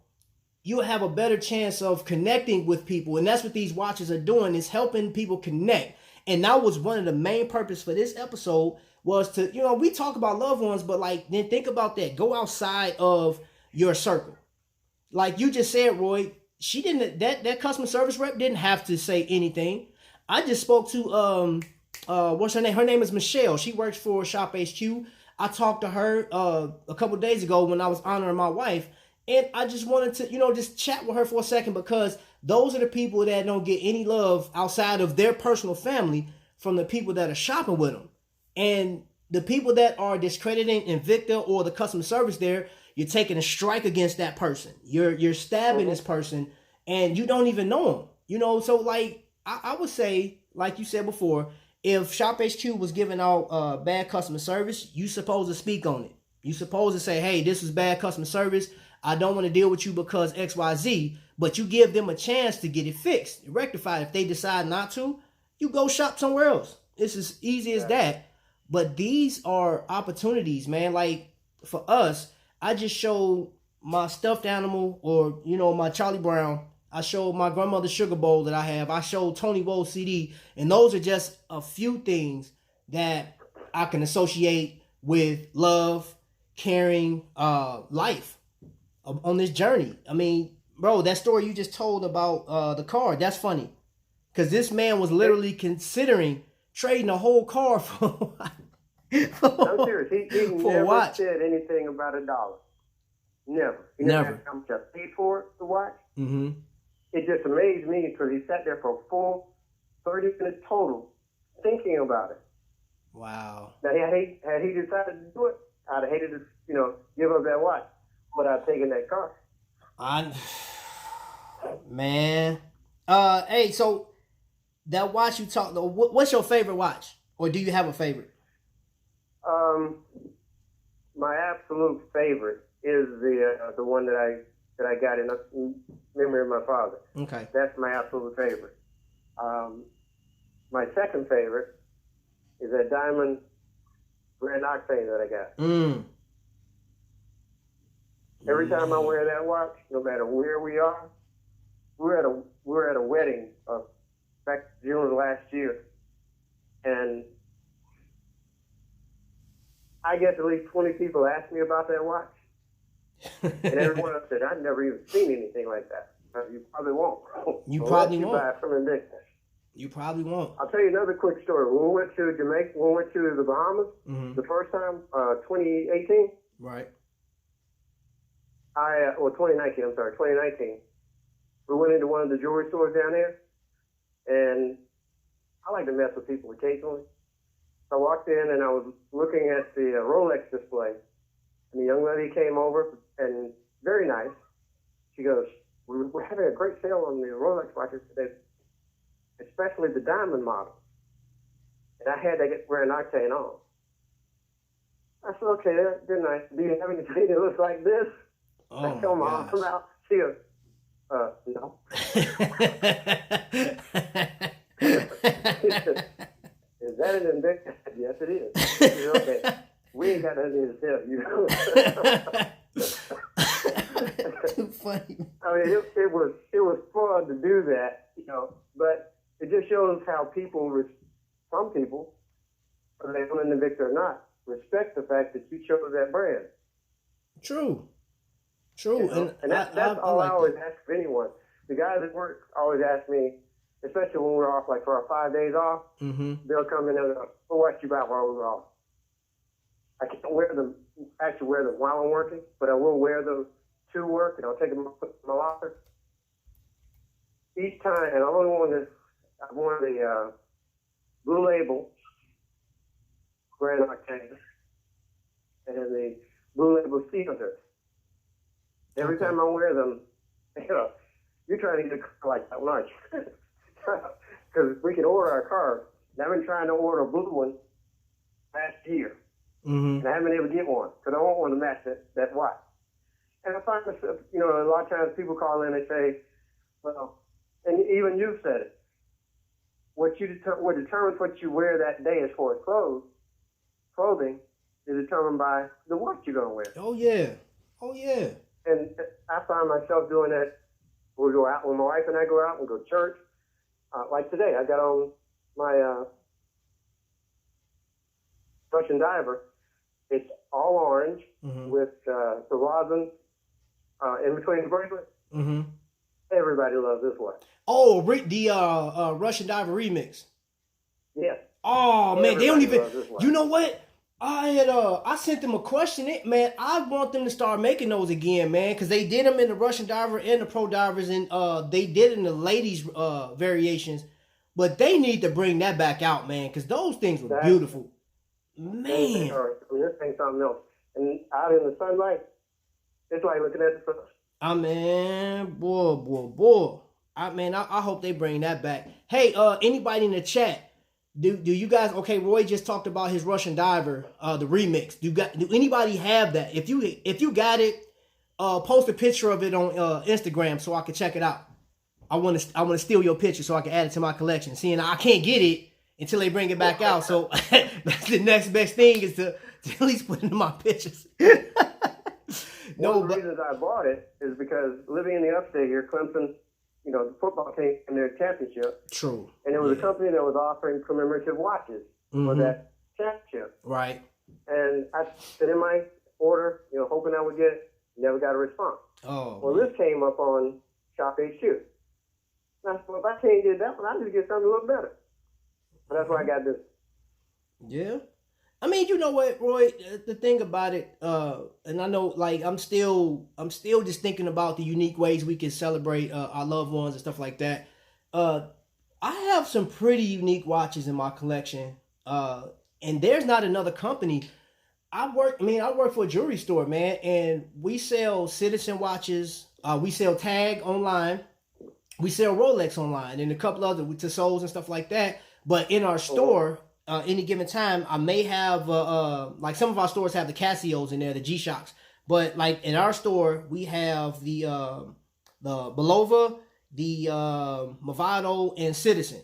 you'll have a better chance of connecting with people. And that's what these watches are doing, is helping people connect. And that was one of the main purpose for this episode, was to, we talk about loved ones, but like, then think about that. Go outside of your circle. Like you just said, Roy, she didn't, that customer service rep didn't have to say anything. I just spoke to, what's her name? Her name is Michelle. She works for Shop HQ. I talked to her a couple days ago when I was honoring my wife. And I just wanted to, just chat with her for a second, because those are the people that don't get any love outside of their personal family from the people that are shopping with them. And the people that are discrediting Invicta or the customer service there, you're taking a strike against that person. You're stabbing this person, and you don't even know them. So like I would say, like you said before, if Shop HQ was giving out bad customer service, you supposed to speak on it. You supposed to say, hey, this is bad customer service. I don't want to deal with you because XYZ, but you give them a chance to get it fixed, rectified. If they decide not to, you go shop somewhere else. It's as easy as that. But these are opportunities, man. Like for us, I just showed my stuffed animal, or, my Charlie Brown. I showed my grandmother's sugar bowl that I have. I showed Tonywhoa CD. And those are just a few things that I can associate with love, caring, life on this journey. I mean, bro, that story you just told about the car, that's funny. Because this man was literally considering trading a whole car for I'm serious. He never said anything about $1. Never. He never asked how much I paid for it, the watch. Mm-hmm. It just amazed me, because he sat there for a full 30 minutes total thinking about it. Wow. Now, had he decided to do it, I'd have hated to, give up that watch. But I've taken that car. Man. Hey, so that watch you talked, what's your favorite watch? Or do you have a favorite? My absolute favorite is the one that I got in memory of my father. Okay. That's my absolute favorite. My second favorite is that diamond Grand Octane that I got. Every time I wear that watch, no matter where we are, we're at a wedding back June of last year, and I guess at least 20 people asked me about that watch, and everyone said, I've never even seen anything like that. You probably won't. You probably won't. Buy it from Invicta. You probably won't. I'll tell you another quick story. When we went to Jamaica, when we went to the Bahamas, the first time, 2018. Right. 2019, I'm sorry, 2019. We went into one of the jewelry stores down there, and I like to mess with people occasionally. I walked in, and I was looking at the Rolex display, and the young lady came over, and very nice. She goes, we're having a great sale on the Rolex watches today, especially the diamond model. And I had to wear an Octane on. I said, okay, they're nice. Do you have anything that looks like this? Oh, I told my mom out. She goes, no. Is that an Invicta? Yes, it is. She said, okay, we ain't got nothing to tell you. Too funny. I mean, it was fun to do that, but it just shows how some people, whether they own an Invicta or not, respect the fact that you chose that brand. True. And that's all I always ask of anyone. The guys at work always ask me, especially when we're off, like for our 5 days off, they'll come in and go, well, what you about while we're off? I can't wear them while I'm working, but I will wear them to work, and I'll take them to my locker. Each time, and I've worn the Blue Label Grand Octane and the Blue Label Caesar. Every time I wear them, you're trying to get a car like that one, aren't you? Because we can order our car. And I've been trying to order a blue one last year. And I haven't been able to get one because I want one to match that watch. And I find myself, a lot of times people call in and say, well, and even you said it. What determines what you wear that day as far as clothing is determined by the watch you're going to wear. Oh, yeah. Oh, yeah. And I find myself doing that when we go out, when my wife and I go out and go to church. Like today, I got on my Russian diver. It's all orange with the rosin in between the bracelets. Mm-hmm. Everybody loves this watch. Oh, the Russian Diver remix. Yeah. Oh man, they don't even. You know what? I sent them a question. Man, I want them to start making those again, man, because they did them in the Russian Diver and the Pro Divers, and they did it in the ladies variations. But they need to bring that back out, man, because those things were beautiful. Man, this thing's something else. And out in the sunlight, it's like looking at the sun. Man, boy. I hope they bring that back. Hey, anybody in the chat, do you guys, okay, Roy just talked about his Russian Diver, the remix. Do anybody have that? If you got it, post a picture of it on Instagram so I can check it out. I want to steal your picture so I can add it to my collection. Seeing I can't get it until they bring it back out. So that's the next best thing is to at least put it in my pictures. One of the reasons I bought it is because living in the upstate here, Clemson, the football team in their championship. True. And it was a company that was offering commemorative watches for that championship. Right. And I sent in my order, hoping I would get it. Never got a response. Oh. Well, this came up on Shop HQ. And I said, well, if I can't get that one, I need to get something a little better. So that's why I got this. Yeah. I mean, you know what, Roy? The thing about it, and I know, like, I'm still just thinking about the unique ways we can celebrate our loved ones and stuff like that. I have some pretty unique watches in my collection, and there's not another company. I work for a jewelry store, man, and we sell Citizen watches. We sell Tag online. We sell Rolex online, and a couple other Tissot's and stuff like that. But in our store, any given time, I may have like some of our stores have the Casios in there, the G-Shocks. But like in our store, we have the Belova, the Movado, and Citizen,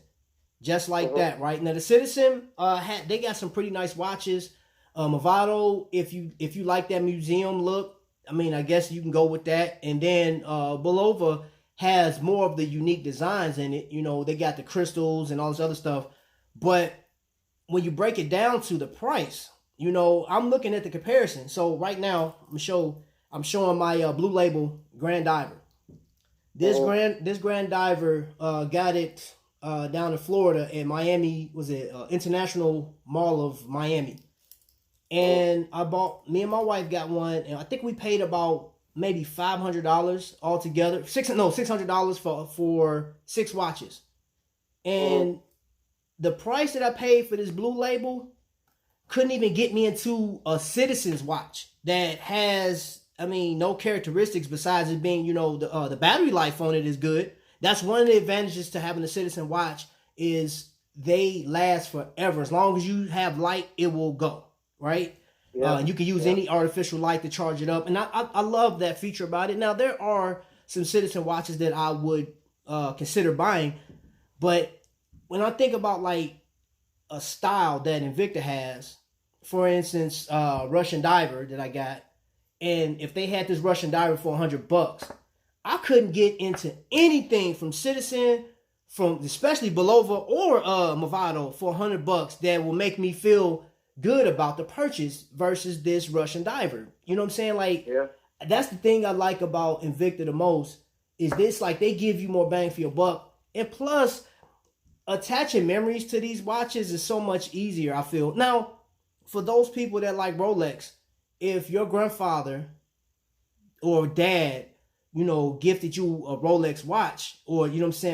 just like that, right? Now the Citizen they got some pretty nice watches. Movado, if you like that museum look, I mean, I guess you can go with that. And then Belova has more of the unique designs in it. They got the crystals and all this other stuff. But when you break it down to the price, I'm looking at the comparison. So right now, I'm showing my Blue Label Grand Diver. This Grand Diver got it down in Florida at Miami. Was it International Mall of Miami? And me and my wife got one, and I think we paid about maybe $500 altogether. $600 for 6 watches. And the price that I paid for this Blue Label couldn't even get me into a Citizen's watch that has, no characteristics besides it being, the battery life on it is good. That's one of the advantages to having a Citizen watch is they last forever. As long as you have light, it will go, right? Yeah. You can use any artificial light to charge it up. And I love that feature about it. Now, there are some Citizen watches that I would consider buying, but when I think about like a style that Invicta has, for instance, Russian Diver that I got, and if they had this Russian Diver for $100, I couldn't get into anything from Citizen, from especially Belova or Movado for $100 that will make me feel good about the purchase versus this Russian Diver. You know what I'm saying? Like, that's the thing I like about Invicta the most is this, like, they give you more bang for your buck, and plus, attaching memories to these watches is so much easier, I feel. Now, for those people that like Rolex, if your grandfather or dad, gifted you a Rolex watch or,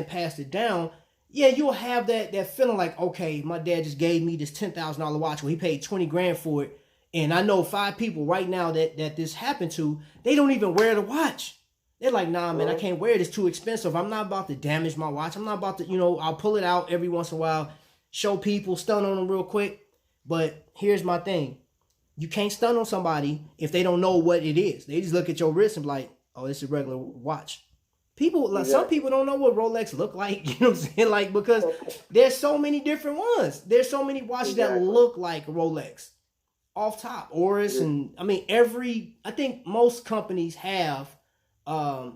passed it down, yeah, you'll have that feeling like, okay, my dad just gave me this $10,000 watch where he paid $20,000 for it. And I know 5 people right now that this happened to, they don't even wear the watch. They're like, nah, man, I can't wear it. It's too expensive. I'm not about to damage my watch. I'm not about to, I'll pull it out every once in a while, show people, stun on them real quick. But here's my thing. You can't stun on somebody if they don't know what it is. They just look at your wrist and be like, oh, it's a regular watch. People, like, some people don't know what Rolex look like. You know what I'm saying? Like, because there's so many different ones. There's so many watches that look like Rolex off top, Oris, and I mean I think most companies have.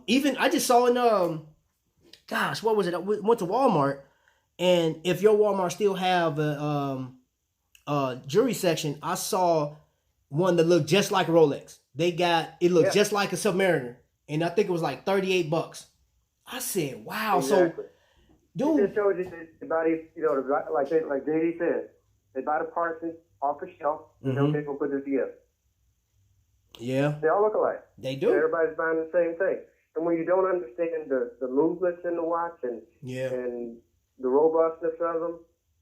Even I just saw in gosh, what was it? I went to Walmart, and if your Walmart still have a jewelry section, I saw one that looked just like a Rolex. It looked just like a Submariner, and I think it was like $38. I said, "Wow!" Exactly. So, dude, it showed you everybody, like JD said, they buy the parts off the shelf, and people put it together. Yeah, they all look alike. They do. Everybody's buying the same thing, and when you don't understand the movements in the watch and the robustness of them,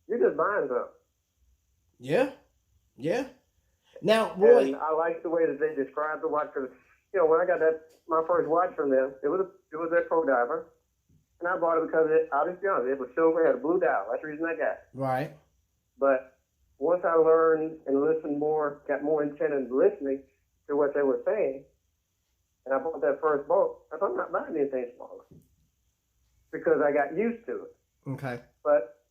you're just buying them. Yeah. Now, Roy, and I like the way that they describe the watch because when I got my first watch from them, it was their Pro Diver, and I bought it because I'll just be honest, it was silver, it had a blue dial. That's the reason I got it. Right. But once I learned and listened more, got more intent in listening to what they were saying, and I bought that first boat, I thought I'm not buying anything smaller because I got used to it. Okay. But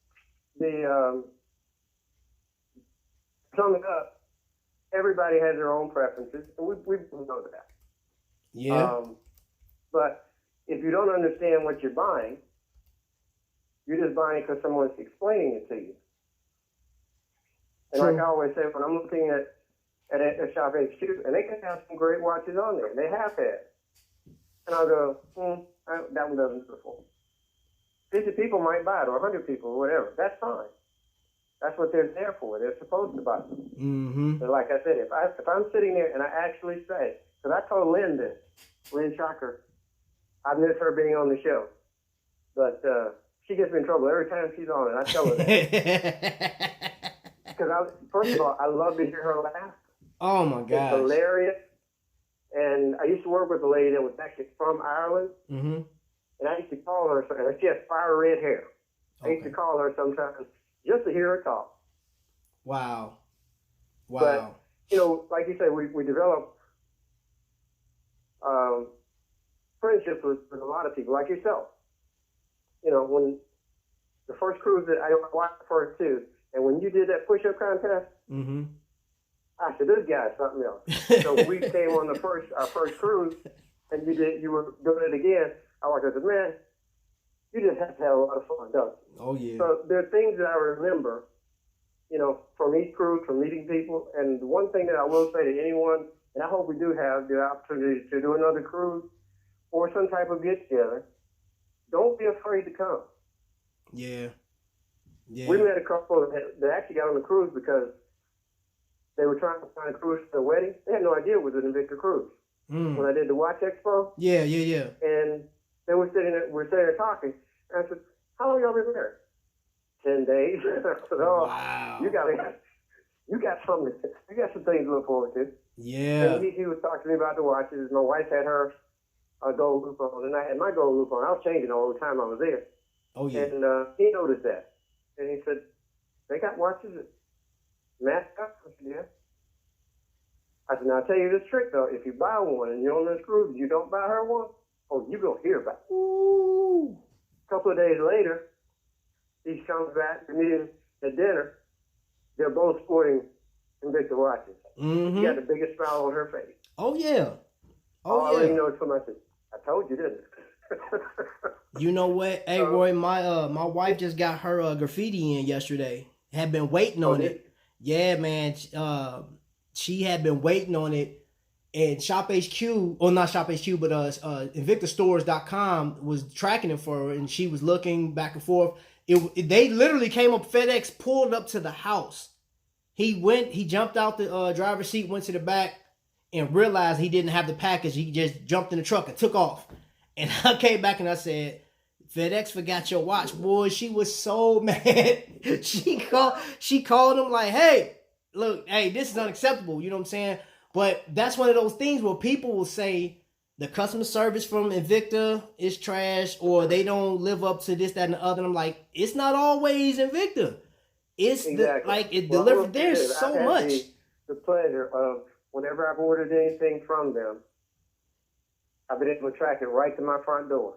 summing up, everybody has their own preferences, and we know that. Yeah. But if you don't understand what you're buying, you're just buying it because someone's explaining it to you. And like I always say, when I'm looking at a shop HQ, and they can have some great watches on there, and they have had. And I'll go, that one doesn't do it for me. 50 people might buy it, or 100 people, or whatever. That's fine. That's what they're there for. They're supposed to buy them. Mm-hmm. And like I said, if I'm sitting there and I actually say, because I told Lynn this, Lynn Shocker, I miss her being on the show. But she gets me in trouble every time she's on it. I tell her that. Because first of all, I love to hear her laugh. Oh my gosh. It's hilarious. And I used to work with a lady that was actually from Ireland. Mm-hmm. And I used to call her, and she has fire red hair. I used to call her sometimes just to hear her talk. Wow. But, like you said, we develop friendships with a lot of people, like yourself. When the first cruise that I watched the first two, and when you did that push-up contest, I said, this guy's something else. So we came on our first cruise, and you were doing it again. I watched. I said, man, you just have to have a lot of fun, don't you? Oh yeah. So there are things that I remember, from each cruise, from meeting people. And the one thing that I will say to anyone, and I hope we do have the opportunity to do another cruise or some type of get together, don't be afraid to come. Yeah. We met a couple that actually got on the cruise because they were trying to find a cruise for their wedding. They had no idea it was an Invicta cruise. When I did the Watch Expo. Yeah. And they were sitting there talking. And I said, how long y'all been married? 10 days. I said, wow. You got some things to look forward to. Yeah. And he was talking to me about the watches. My wife had her gold loop on, and I had my gold loop on. I was changing all the time I was there. Oh yeah. And he noticed that. And he said, they got watches that match up? I said, yeah. I said, now I'll tell you this trick though. If you buy one and you're on this cruise and you don't buy her one, you're going to hear about it. Ooh. A couple of days later, he comes back to meet him at dinner. They're both sporting Invicta watches. Mm-hmm. She had the biggest smile on her face. Oh yeah. I already know it's something. I said, I told you, didn't I? You know what? Hey, Roy, my wife just got her graffiti in yesterday. Had been waiting on it. Yeah, man. She had been waiting on it. And Shop HQ, or not Shop HQ, but InvictaStores.com was tracking it for her, and she was looking back and forth. They literally came up, FedEx pulled up to the house. He jumped out the driver's seat, went to the back, and realized he didn't have the package. He just jumped in the truck and took off. And I came back and I said, FedEx forgot your watch. Boy, she was so mad. She called him like, hey, look, hey, this is unacceptable. You know what I'm saying? But that's one of those things where people will say the customer service from Invicta is trash, or they don't live up to this, that, and the other. And I'm like, it's not always Invicta. It's exactly. Delivered. There's so much. The pleasure of whenever I've ordered anything from them, I've been able to track it right to my front door.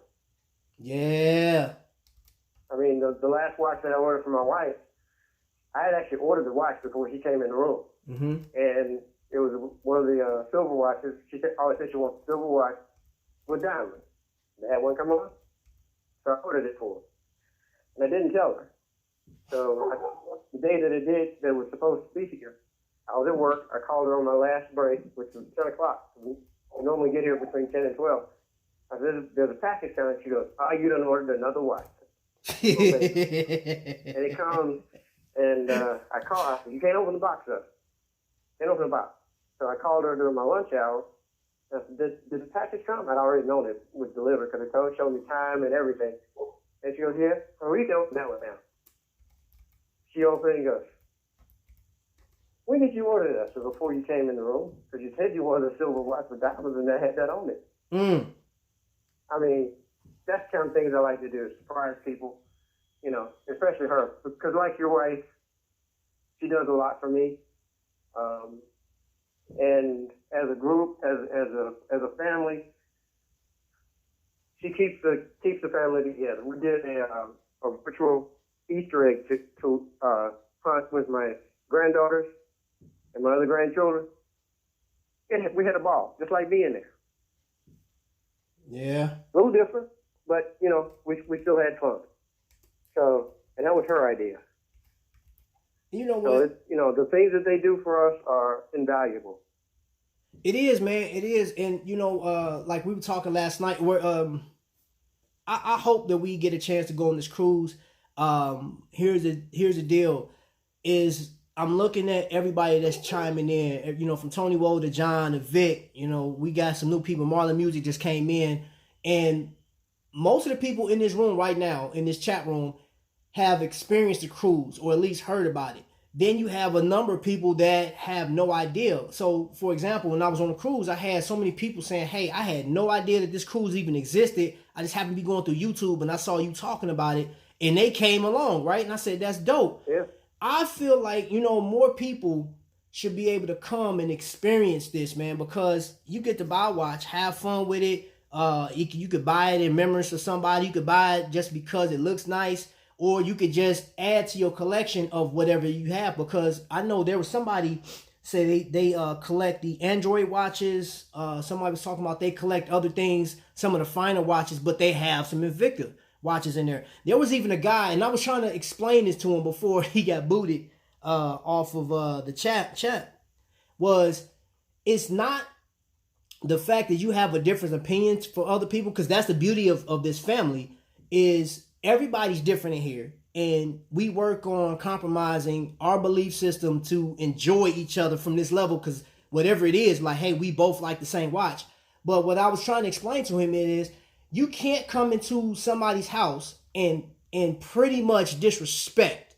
Yeah. I mean, the last watch that I ordered for my wife, I had actually ordered the watch before she came in the room. Mm-hmm. And it was one of the silver watches. She always said she wants a silver watch with diamonds. They had one come on, so I ordered it for her. And I didn't tell her. So the day that that was supposed to be here, I was at work. I called her on my last break, which was 10 o'clock. We normally get here between 10 and 12. I said, there's a package coming. She goes, oh, you done ordered another watch. And it comes, and I call her. I said, you can't open the box up. Can't open the box. So I called her during my lunch hour. I said, did the package come? I'd already known it was delivered because it showed me time and everything. And she goes, yeah. Oh, we can open that one now. She opened and goes, when did you order that? So before you came in the room, because you said you wanted a silver watch with diamonds and that had that on it. Mm. I mean, that's the kind of things I like to do, is surprise people, you know, especially her. Because like your wife, she does a lot for me. And as a group, as a family, she keeps the family together. We did a virtual Easter egg to hunt with my granddaughters and my other grandchildren. We had a ball, just like being there. Yeah. A little different, but, you know, we still had fun. So, and that was her idea. You know what? So, you know, the things that they do for us are invaluable. It is, man. It is. And, you know, like we were talking last night, where I hope that we get a chance to go on this cruise. Here's the deal, is I'm looking at everybody that's chiming in, you know, from Tonywhoa to John to Vic. You know, we got some new people. Marlon Music just came in, and most of the people in this room right now, in this chat room, have experienced the cruise or at least heard about it. Then you have a number of people that have no idea. So, for example, when I was on the cruise, I had so many people saying, hey, I had no idea that this cruise even existed. I just happened to be going through YouTube and I saw you talking about it, and they came along, right? And I said, that's dope. Yeah. I feel like, you know, more people should be able to come and experience this, man, because you get to buy a watch, have fun with it. You could buy it in remembrance of somebody. You could buy it just because it looks nice, or you could just add to your collection of whatever you have. Because I know there was somebody say they collect the Android watches. Somebody was talking about they collect other things, some of the finer watches, but they have some Invicta watches in there. There was even a guy, and I was trying to explain this to him before he got booted off of the chat. It's not the fact that you have a different opinions for other people, because that's the beauty of this family, is everybody's different in here, and we work on compromising our belief system to enjoy each other from this level, because whatever it is, like, hey, we both like the same watch. But what I was trying to explain to him is, you can't come into somebody's house and pretty much disrespect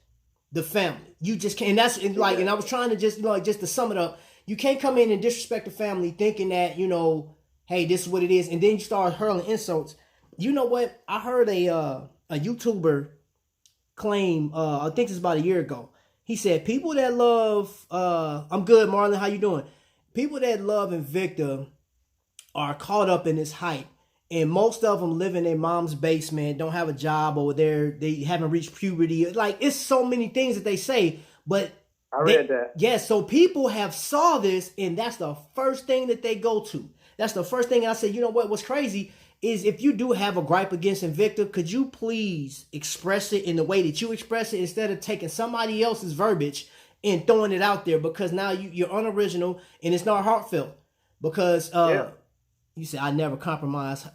the family. You just can't. And that's like, and I was trying to just, you know, like, just to sum it up, you can't come in and disrespect the family thinking that, you know, hey, this is what it is, and then you start hurling insults. You know what? I heard a YouTuber claim, I think it's about a year ago. He said, people that love, I'm good, Marlon, how you doing? People that love Invicta are caught up in this hype. And most of them live in their mom's basement, don't have a job, or they haven't reached puberty. Like, it's so many things that they say, but I read that. Yes, so people have saw this, and that's the first thing that they go to. That's the first thing I said, you know what, what's crazy is, if you do have a gripe against Invicta, could you please express it in the way that you express it, instead of taking somebody else's verbiage and throwing it out there, because now you're unoriginal and it's not heartfelt. Because you said, I never compromise.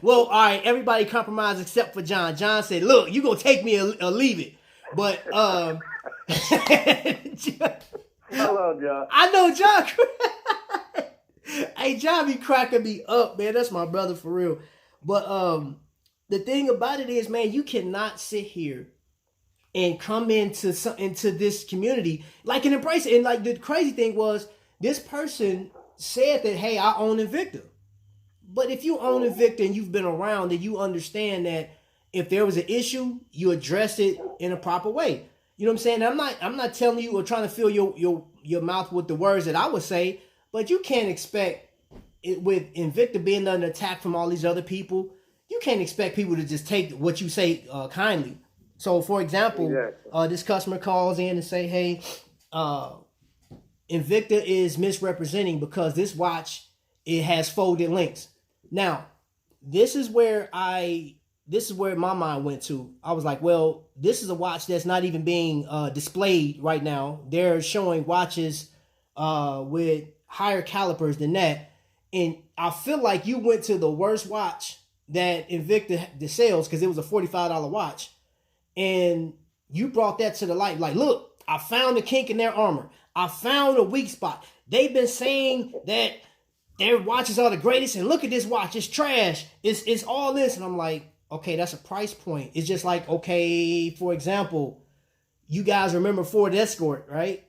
Well, all right, everybody compromised except for John. John said, look, you gonna take me or leave it. But Hello, John. I know John. Hey, John be cracking me up, man. That's my brother for real. But the thing about it is, man, you cannot sit here and come into this community like and embrace it. And like, the crazy thing was, this person said that, hey, I own Invicta. But if you own Invicta and you've been around, then you understand that if there was an issue, you address it in a proper way. You know what I'm saying? I'm not telling you or trying to fill your mouth with the words that I would say, but you can't expect it with Invicta being under attack from all these other people. you can't expect people to just take what you say kindly. So, for example, exactly. This customer calls in and say, "Hey, Invicta is misrepresenting because this watch, it has folded links." Now, this is where my mind went to. I was like, well, this is a watch that's not even being displayed right now. They're showing watches with higher calipers than that. And I feel like you went to the worst watch that Invicta sells, because it was a $45 watch. And you brought that to the light. Like, look, I found a kink in their armor. I found a weak spot. They've been saying that their watches are the greatest, and look at this watch. It's trash. It's all this. And I'm like, okay, that's a price point. It's just like, okay, for example, you guys remember Ford Escort, right?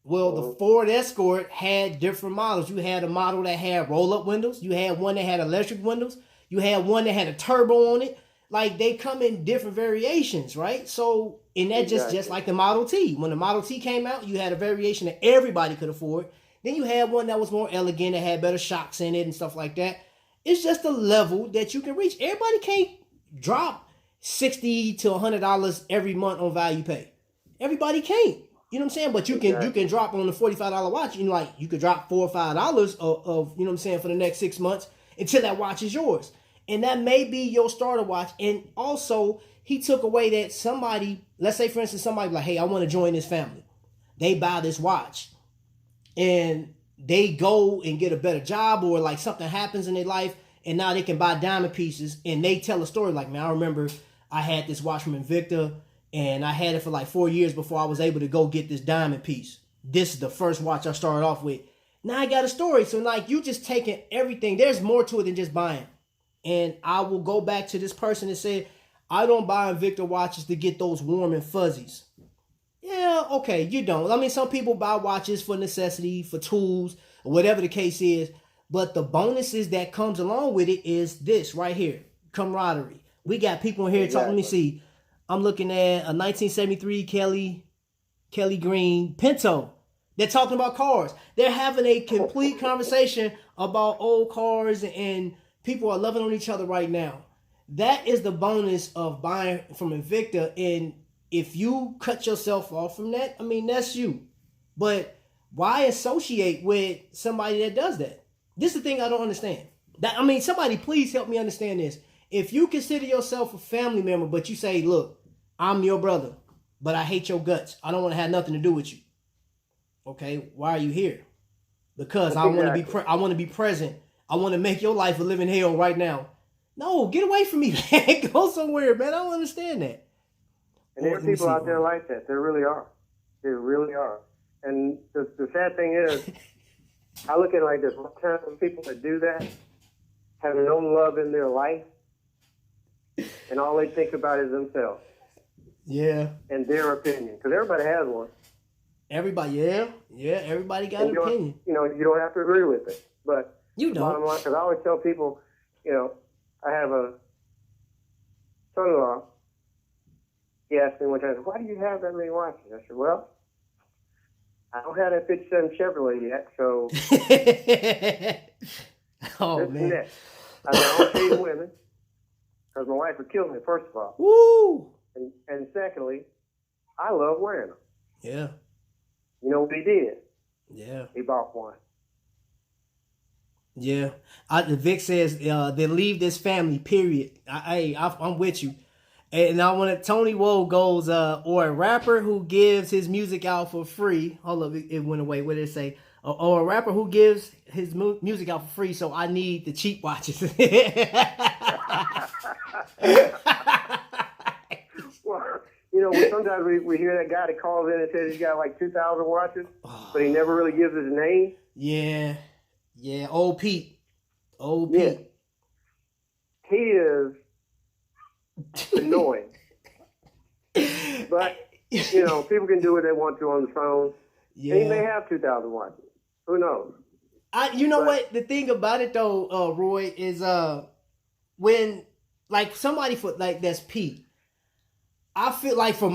Well, the Ford Escort had different models. You had a model that had roll-up windows. You had one that had electric windows. You had one that had a turbo on it. Like, they come in different variations, right? So, and that just like the Model T. When the Model T came out, you had a variation that everybody could afford. Then you had one that was more elegant, that had better shocks in it and stuff like that. It's just a level that you can reach. Everybody can't drop $60 to $100 every month on value pay. Everybody can't. You know what I'm saying? But you can drop on the $45 watch. You know, like, you could drop $4 or $5 of you know what I'm saying, for the next 6 months until that watch is yours. And that may be your starter watch. And also, he took away that somebody, let's say for instance, somebody like, hey, I want to join this family. They buy this watch and they go and get a better job, or like something happens in their life and now they can buy diamond pieces, and they tell a story like, man, I remember I had this watch from Invicta and I had it for like 4 years before I was able to go get this diamond piece. This is the first watch I started off with. Now I got a story. So like, you just taking everything. There's more to it than just buying. And I will go back to this person that said, I don't buy Invicta watches to get those warm and fuzzies. Yeah, okay, you don't. I mean, some people buy watches for necessity, for tools, or whatever the case is. But the bonuses that comes along with it is this right here, camaraderie. We got people in here talking. Let me see. I'm looking at a 1973 Kelly Green Pinto. They're talking about cars. They're having a complete conversation about old cars, and people are loving on each other right now. That is the bonus of buying from Invicta. And if you cut yourself off from that, I mean, that's you. But why associate with somebody that does that? This is the thing I don't understand. Somebody please help me understand this. If you consider yourself a family member, but you say, look, I'm your brother, but I hate your guts. I don't want to have nothing to do with you. Okay, why are you here? Because I want to be present. I want to make your life a living hell right now. No, get away from me, man. Go somewhere, man. I don't understand that. And there are people out there like that. There really are. There really are. And the sad thing is, I look at it like this. What kind of people that do that have no love in their life, and all they think about is themselves. Yeah. And their opinion. Because everybody has one. Everybody, yeah. Everybody got an opinion. You don't have to agree with it. But you don't. Bottom line, because I always tell people, I have a son-in-law. He asked me one time, why do you have that many watches? I said, well, I don't have that 57 Chevrolet yet, so... Oh, man. Next. I said, I don't chase women, because my wife would kill me, first of all. Woo! And secondly, I love wearing them. Yeah. You know what he did? Yeah. He bought one. Yeah. Vic says, they leave this family, period. I'm with you. And I want to, Tonywhoa goes, or a rapper who gives his music out for free. Hold up, it went away. What did it say? Or a rapper who gives his music out for free, so I need the cheap watches. Well, sometimes we hear that guy that calls in and says he's got like 2,000 watches, but he never really gives his name. Yeah, old Pete. Yeah. He is annoying. But, people can do what they want to on the phone. Yeah. And he may have 2,000 watches. Who knows? What? The thing about it, though, Roy, is when, like, somebody that's Pete, I feel like for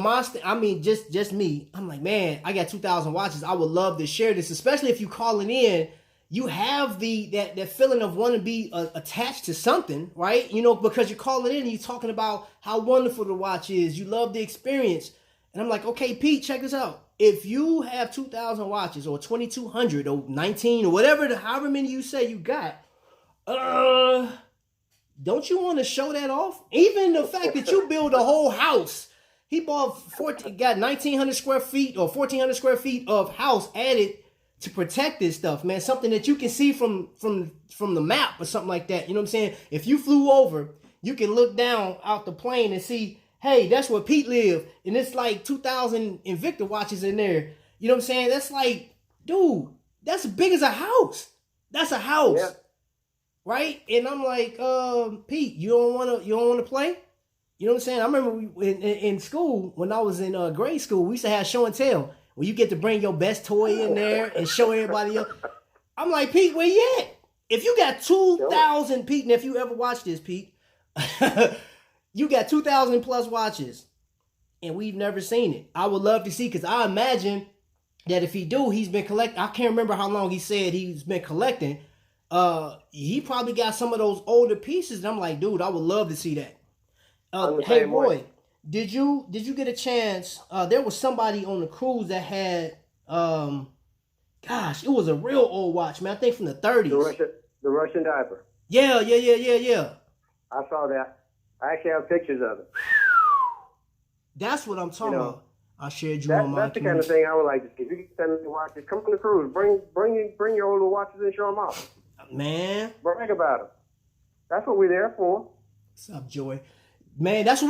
just me, I'm like, man, I got 2,000 watches. I would love to share this, especially if you calling in. you have that feeling of wanting to be attached to something, right? You know, because you're calling in and you're talking about how wonderful the watch is. You love the experience. And I'm like, okay, Pete, check this out. If you have 2,000 watches or 2,200 or 19 or whatever, however many you say you got, don't you want to show that off? Even the fact that you build a whole house. He got 1,900 square feet or 1,400 square feet of house added to protect this stuff, man. Something that you can see from the map or something like that. You know what I'm saying? If you flew over, you can look down out the plane and see, hey, that's where Pete lived. And it's like 2,000 Invicta watches in there. You know what I'm saying? That's like, dude, that's as big as a house. That's a house. Yeah. Right? And I'm like, Pete, you don't wanna play? You know what I'm saying? I remember in school, when I was in grade school, we used to have show and tell. Where you get to bring your best toy in there and show everybody else. I'm like, Pete, where you at? If you got 2,000, Pete, and if you ever watch this, Pete, you got 2,000 plus watches, and we've never seen it. I would love to see, because I imagine that if he do, he's been collecting. I can't remember how long he said he's been collecting. He probably got some of those older pieces, and I'm like, dude, I would love to see that. Hey, Roy, did you get a chance? There was somebody on the cruise that had, gosh, it was a real old watch, man. I think from the 30s. The Russian diaper. Yeah. I saw that. I actually have pictures of it. That's what I'm talking about. I shared you on my. That's the kind of thing I would like to see. If you can send me watches, come on the cruise. Bring your older watches and show them off. Man. Brag about them. That's what we're there for. What's up, Joy? Man, that's the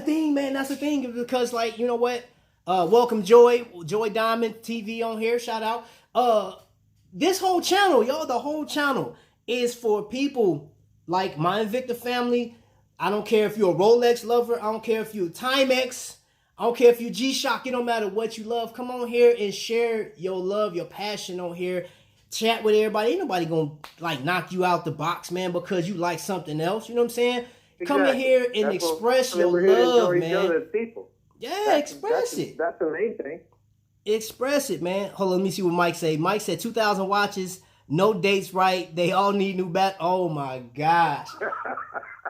thing, man. That's the thing, because, like, you know what? Welcome, Joy Diamond TV on here. Shout out. This whole channel, y'all, the whole channel is for people like my Invicta family. I don't care if you're a Rolex lover. I don't care if you're a Timex. I don't care if you're G-Shock. It don't matter what you love. Come on here and share your love, your passion on here. Chat with everybody. Ain't nobody gonna like knock you out the box, man, because you like something else. You know what I'm saying? Exactly. Come in here and express your love, man. Yeah, express it. That's the main thing. Express it, man. Hold on, let me see what Mike said. Mike said 2,000 watches, no dates right. They all need new bat. Oh my gosh.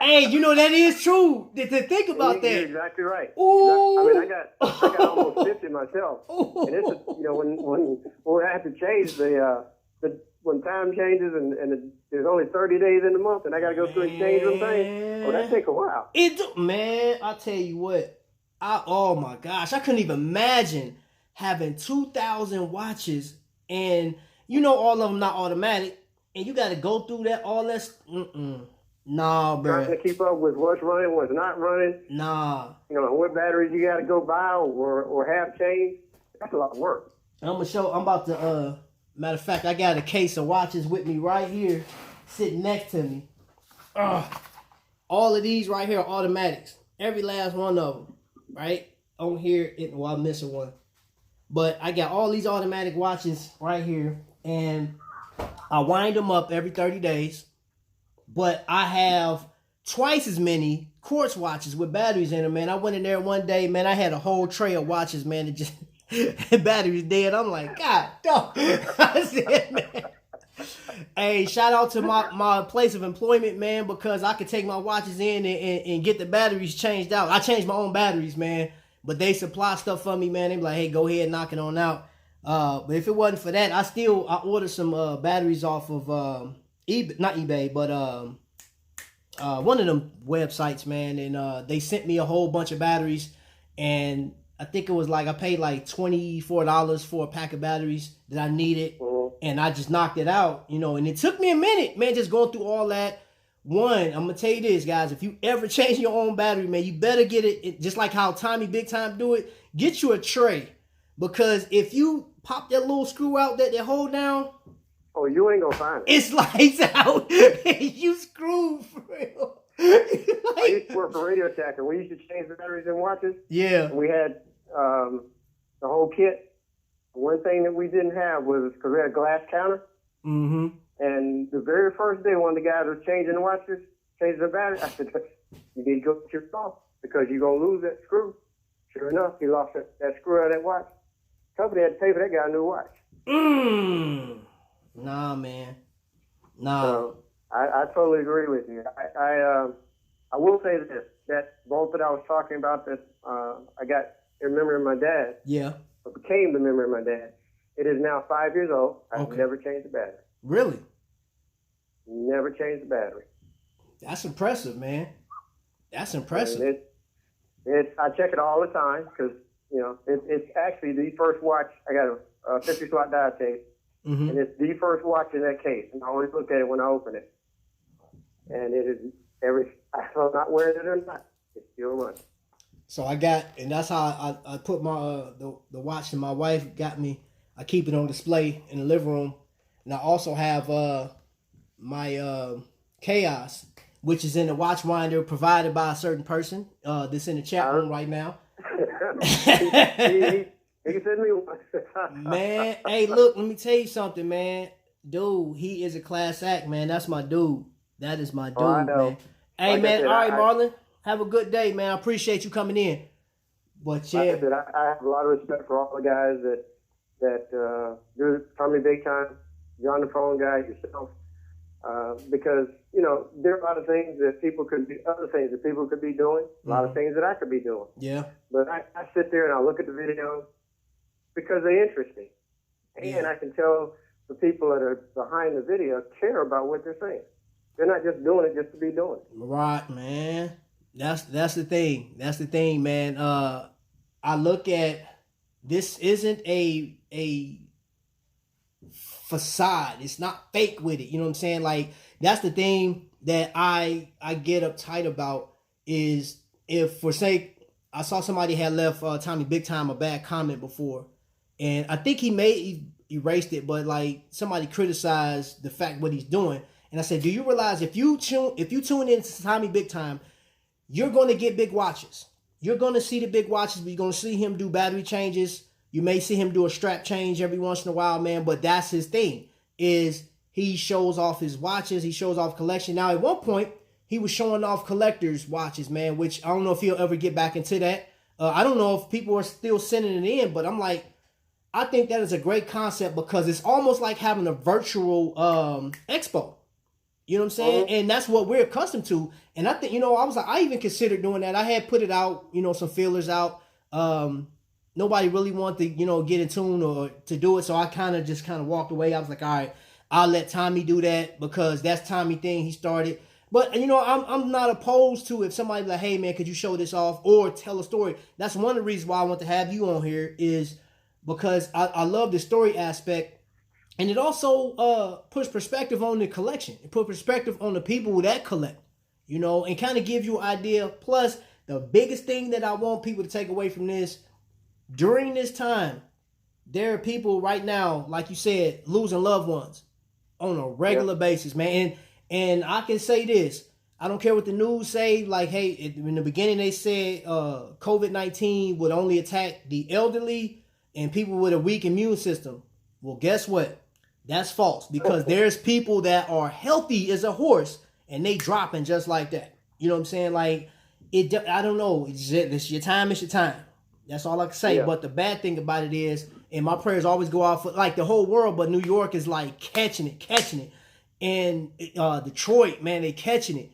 Hey, you know that is true. To think about that. You're exactly right. Ooh. I mean, I got almost 50 myself. Ooh. And it's when I have to change when time changes and there's only 30 days in the month and I got to go through and change some things, that takes a while. Man, I'll tell you what. Oh my gosh, I couldn't even imagine having 2,000 watches and, all of them not automatic, and you got to go through all that. Nah, bro. Trying to keep up with what's running, what's not running. Nah. What batteries you got to go buy or have changed. That's a lot of work. I'm about to, matter of fact, I got a case of watches with me right here, sitting next to me. All of these right here are automatics. Every last one of them, right? On here, I'm missing one. But I got all these automatic watches right here, and I wind them up every 30 days. But I have twice as many quartz watches with batteries in them, man. I went in there one day, man. I had a whole tray of watches, man. It just batteries dead. I'm like, God, no. I said, man. Hey, shout out to my place of employment, man, because I could take my watches in and get the batteries changed out. I changed my own batteries, man, but they supply stuff for me, man. They be like, hey, go ahead, knock it on out. But if it wasn't for that, I ordered some batteries off of eBay, not eBay, but one of them websites, man, and they sent me a whole bunch of batteries, and I think it was like I paid like $24 for a pack of batteries that I needed, and I just knocked it out, and it took me a minute, man, just going through all that. One, I'm gonna tell you this, guys, if you ever change your own battery, man, you better get it just like how Tommy Big Time do it. Get you a tray, because if you pop that little screw out that they hold down, oh, you ain't gonna find it. It's lights out. You screwed for real. I used to work for Radio Shack, and we used to change the batteries in watches. Yeah. And we had the whole kit. One thing that we didn't have was, because we had a glass counter. Mm-hmm. And the very first day, one of the guys was changing the watches, changing the battery. I said, you need to go get your off because you're going to lose that screw. Sure enough, he lost that screw out of that watch. The company had to pay for that guy a new watch. Nah, man. Nah. So I totally agree with you. I will say this, that boat that I was talking about that I got in memory of my dad, Yeah. or became the memory of my dad, it is now 5 years old. I've Okay. never changed the battery. Really? Never changed the battery. That's impressive, man. That's impressive. And I check it all the time because, you know, it's actually the first watch. I got a 50 slot dial case, Mm-hmm. and it's the first watch in that case. And I always look at it when I open it. And it is I'm not wearing it or not, it's still running. So I got, and that's how I put my the watch that my wife got me. I keep it on display in the living room, and I also have my Chaos, which is in the watch winder provided by a certain person that's in the chat room right now. He can send me one. Man, hey, look, let me tell you something, man. Dude, he is a class act, man. That's my dude. That is my dude, man. Hey, like man, said, all right, Marlon. Have a good day, man. I appreciate you coming in. But yeah, like I said, I have a lot of respect for all the guys that do Tommy Big Time, you're on the phone guy, yourself, because, you know, there are a lot of things that people could be, other things that people could be doing, a lot of things that I could be doing. Yeah. But I sit there and I look at the videos because they interest me. And I can tell the people that are behind the video care about what they're saying. They're not just doing it just to be doing it. Right, man. That's the thing. That's the thing, man. I look at this isn't a facade. It's not fake with it. You know what I'm saying? Like, that's the thing that I get uptight about is if, for sake, I saw somebody had left Tommy Big Time a bad comment before, and I think he erased it, but like somebody criticized the fact what he's doing, and I said, do you realize if you tune into Tommy Big Time, you're going to get big watches. You're going to see the big watches, but you're going to see him do battery changes. You may see him do a strap change every once in a while, man, but that's his thing, is he shows off his watches. He shows off collection. Now, at one point, he was showing off collectors' watches, man, which I don't know if he'll ever get back into that. I don't know if people are still sending it in, but I'm like, I think that is a great concept because it's almost like having a virtual expo. You know what I'm saying? And that's what we're accustomed to. And I think, you know, I even considered doing that. I had put it out, you know, some feelers out. Nobody really wanted to, you know, get in tune or to do it. So I kind of walked away. I was like, all right, I'll let Tommy do that because that's Tommy thing he started. But, you know, I'm not opposed to if somebody's like, hey, man, could you show this off or tell a story? That's one of the reasons why I want to have you on here is because I love the story aspect. And it also puts perspective on the collection. It puts perspective on the people that collect, you know, and kind of give you an idea. Plus, the biggest thing that I want people to take away from this, during this time, there are people right now, like you said, losing loved ones on a regular basis, man. And I can say this. I don't care what the news say. Like, hey, in the beginning they said COVID-19 would only attack the elderly and people with a weak immune system. Well, guess what? That's false because there's people that are healthy as a horse and they dropping just like that. You know what I'm saying? Like, I don't know. It's your time. It's your time. That's all I can say. Yeah. But the bad thing about it is, and my prayers always go out for like the whole world, but New York is like catching it. And Detroit, man, they catching it.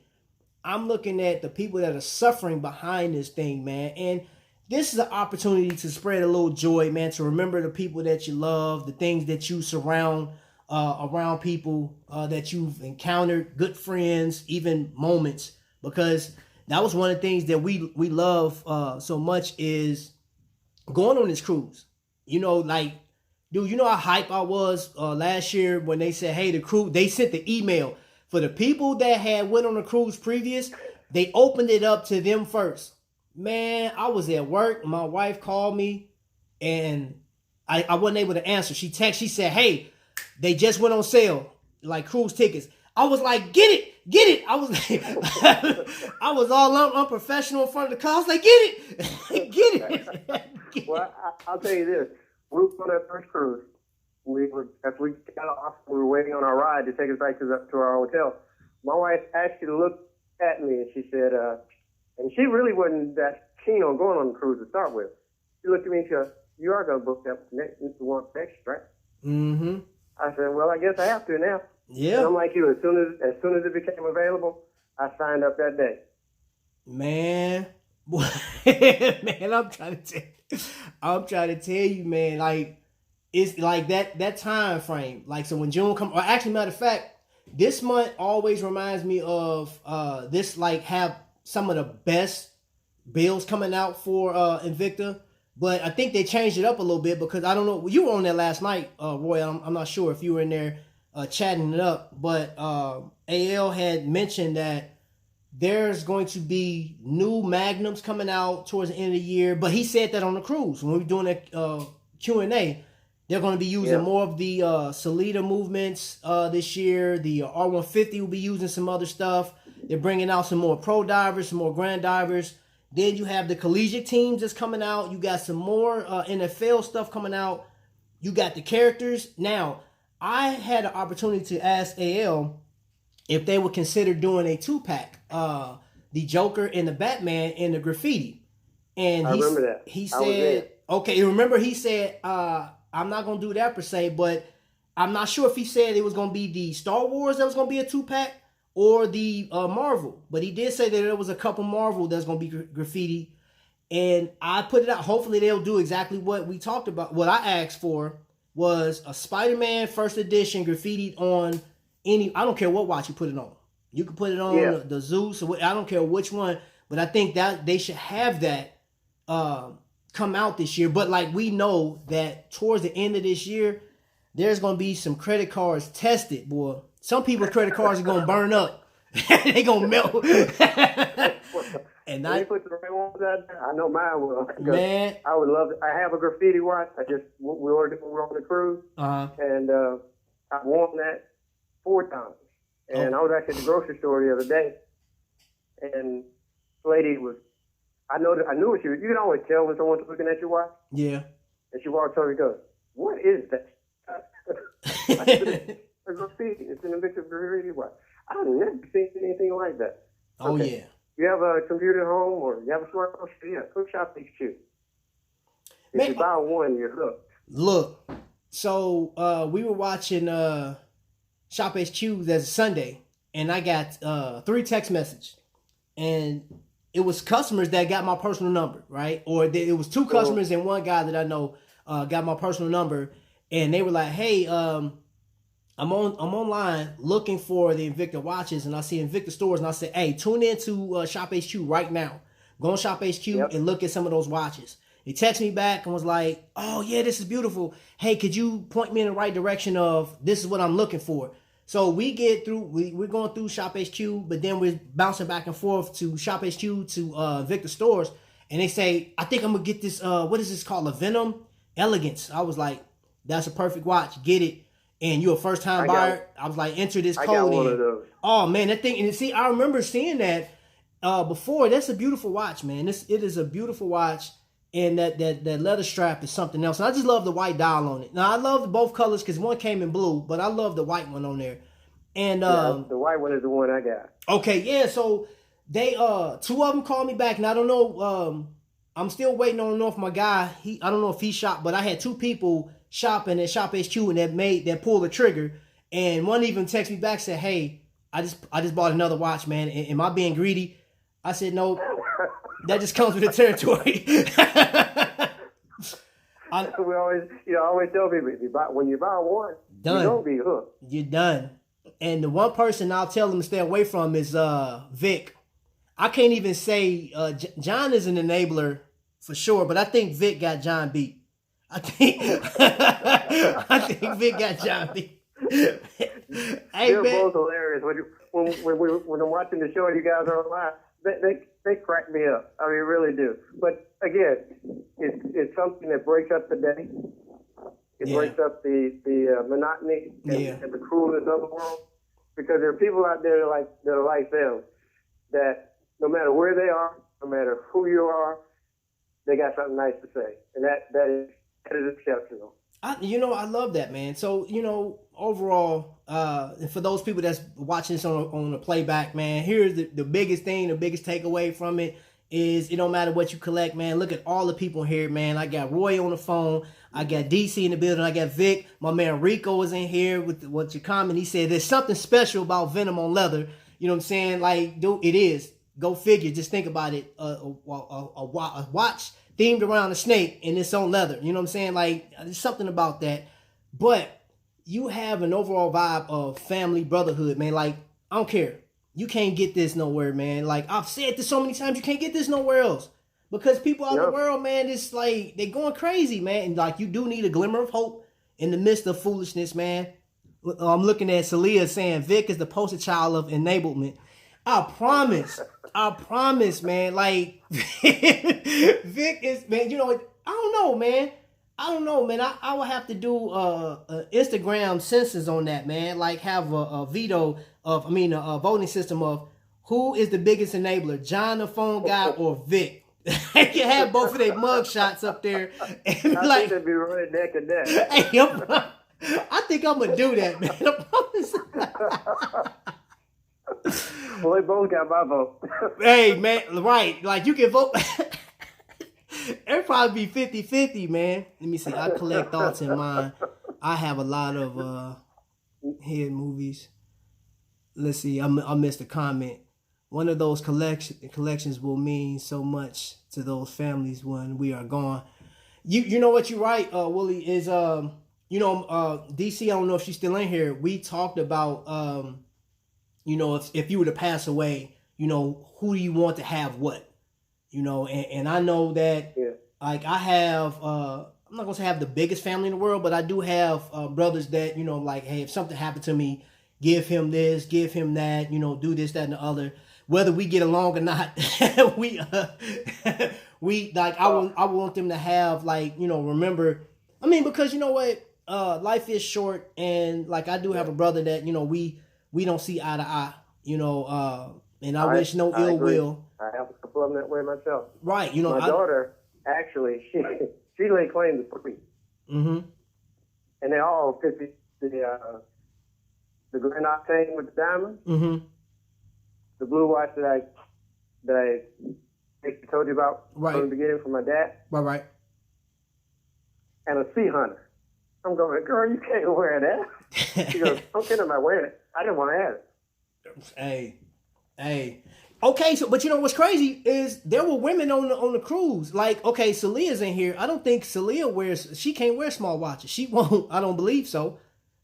I'm looking at the people that are suffering behind this thing, man. And this is an opportunity to spread a little joy, man, to remember the people that you love, the things that you surround around people that you've encountered, good friends, even moments. Because that was one of the things that we love so much is going on this cruise. You know, like, dude, you know how hype I was last year when they said, hey, the cruise, they sent the email. For the people that had went on a cruise previous, they opened it up to them first. Man, I was at work. My wife called me, and I wasn't able to answer. She said, hey, they just went on sale, like cruise tickets. I was like, get it. I was like, I was all unprofessional in front of the car. I was like, get it. Well, I'll tell you this. We were on that first cruise. As we got off, we were waiting on our ride to take us back to our hotel. My wife actually looked at me and she said, and she really wasn't that keen on going on the cruise to start with. She looked at me and she said, you are going to book that one next, right? Mm-hmm. I said, well, I guess I have to now. Yeah. And I'm like you. As soon as it became available, I signed up that day. Man, boy, man, I'm trying to tell you, man. Like, it's like that time frame. Like, so when June come, or actually, matter of fact, this month always reminds me of this. Like, have some of the best bills coming out for Invicta. But I think they changed it up a little bit because I don't know. You were on there last night, Roy. I'm not sure if you were in there chatting it up. But AL had mentioned that there's going to be new Magnums coming out towards the end of the year. But he said that on the cruise when we were doing a Q&A. They're going to be using more of the Salida movements this year. The R150 will be using some other stuff. They're bringing out some more pro divers, some more grand divers. Then you have the collegiate teams that's coming out. You got some more NFL stuff coming out. You got the characters. Now, I had an opportunity to ask AL if they would consider doing a 2-pack. The Joker and the Batman and the graffiti. And I remember that. He said, okay, remember he said, I'm not going to do that per se, but I'm not sure if he said it was going to be the Star Wars that was going to be a 2-pack. Or the Marvel. But he did say that there was a couple Marvel that's going to be graffiti. And I put it out. Hopefully they'll do exactly what we talked about. What I asked for was a Spider-Man first edition graffiti on any... I don't care what watch you put it on. You can put it on the Zeus. Or I don't care which one. But I think that they should have that come out this year. But like we know that towards the end of this year, there's going to be some credit cards tested, boy. Some people's credit cards are gonna burn up. They gonna melt. And they put the right ones out there. I know mine will. Man, I would love it. I have a graffiti watch. We ordered it when we were on the cruise, and I've worn that 4 times. And I was actually at the grocery store the other day, and this lady was. I knew what she was. You can always tell when someone's looking at your watch. Yeah. And she walks over and goes, "What is that?" I said, a graffiti. It's an Invicta graffiti watch. I've never seen anything like that. Oh, yeah. You have a computer at home or you have a smartphone? Yeah, go shop these shoes. If you buy one, you're hooked. Look, so we were watching Shop HQ as Sunday, and I got 3 text messages. And it was customers that got my personal number, right? Or it was 2 customers and 1 guy that I know got my personal number. And they were like, hey, I'm online looking for the Invicta watches, and I see Invicta stores, and I said, hey, tune in to Shop HQ right now. Go on Shop HQ and look at some of those watches. He texted me back and was like, oh, yeah, this is beautiful. Hey, could you point me in the right direction of this is what I'm looking for? So we get through, we're going through Shop HQ, but then we're bouncing back and forth to Shop HQ to Invicta stores, and they say, I think I'm going to get this, what is this called? A Venom Elegance. I was like, that's a perfect watch. Get it. And you're a first time buyer. I was like, enter this code I got one in. of those. Oh man, that thing. And see, I remember seeing that before. That's a beautiful watch, man. It is a beautiful watch, and that leather strap is something else. And I just love the white dial on it. Now I love both colors because one came in blue, but I love the white one on there. And the white one is the one I got. Okay, yeah. So they 2 of them called me back, and I don't know. I'm still waiting. I don't know if my guy. I don't know if he shot, but I had 2 people shopping at Shop HQ and that pulled the trigger, and one even texted me back, said, hey, I just bought another watch, man. Am I being greedy? I said, no, that just comes with the territory. We always tell people, when you buy one, done. You don't be hooked. You're done. And the one person I'll tell them to stay away from is Vic. I can't even say John is an enabler for sure, but I think Vic got John beat. I think Vic got John beat. Hey, They're man. both hilarious. When I'm watching the show and you guys are online, they crack me up. I mean, really do. But again, it's something that breaks up the day. It breaks up the monotony and the coolness of the world. Because there are people out there that are like them, that no matter where they are, no matter who you are, they got something nice to say, and that is exceptional. I love that, man. So, overall, for those people that's watching this on the playback, man, here's the biggest thing, the biggest takeaway from it is it don't matter what you collect, man. Look at all the people here, man. I got Roy on the phone. I got DC in the building. I got Vic. My man Rico is in here with what your comment. He said there's something special about Venom on leather. You know what I'm saying? Like, dude, it is. Go figure. Just think about it. A watch themed around a snake and it's on leather. You know what I'm saying? Like, there's something about that. But you have an overall vibe of family brotherhood, man. Like, I don't care. You can't get this nowhere, man. Like, I've said this so many times, you can't get this nowhere else. Because people out in the world, man, it's like, they going crazy, man. And like, you do need a glimmer of hope in the midst of foolishness, man. I'm looking at Celia saying, Vic is the poster child of enablement. I promise, man. Like, Vic is, man, you know, I don't know, man. I will have to do Instagram census on that, man. Like, have a voting system of who is the biggest enabler, John the phone guy or Vic. They can have both of their mug shots up there. And I think they'd be running neck and neck. Hey, I think I'm going to do that, man. I promise. Well, they both got my vote. Hey, man, right. Like, you can vote. It'd probably be 50-50, man. Let me see. I collect thoughts in mind. I have a lot of head movies. Let's see. I missed a comment. One of those collections will mean so much to those families when we are gone. You know what you're right, Willie, is DC, I don't know if she's still in here. We talked about if you were to pass away, who do you want to have what? And I know that like I have I'm not gonna say I have the biggest family in the world, but I do have brothers that, like, hey, if something happened to me, give him this, give him that, do this, that, and the other. Whether we get along or not, we like I want them to have, like, remember. I mean, because you know what, life is short, and like I do have a brother that we don't see eye to eye, and I wish no ill will. I have a couple of them that way myself. Right, my daughter actually she laid claim to 3. Mm-hmm. And they all fit the Grand Octane with the diamond. Mm-hmm. The blue watch that I told you about from the beginning from my dad. Right. And a Sea Hunter. I'm going, girl, you can't wear that. She goes, I'm kidding, I'm wearing it. I didn't want to have it. Hey. Okay, so but what's crazy is there were women on the cruise. Like, okay, Celia's in here. I don't think Celia she can't wear small watches. She won't. I don't believe so.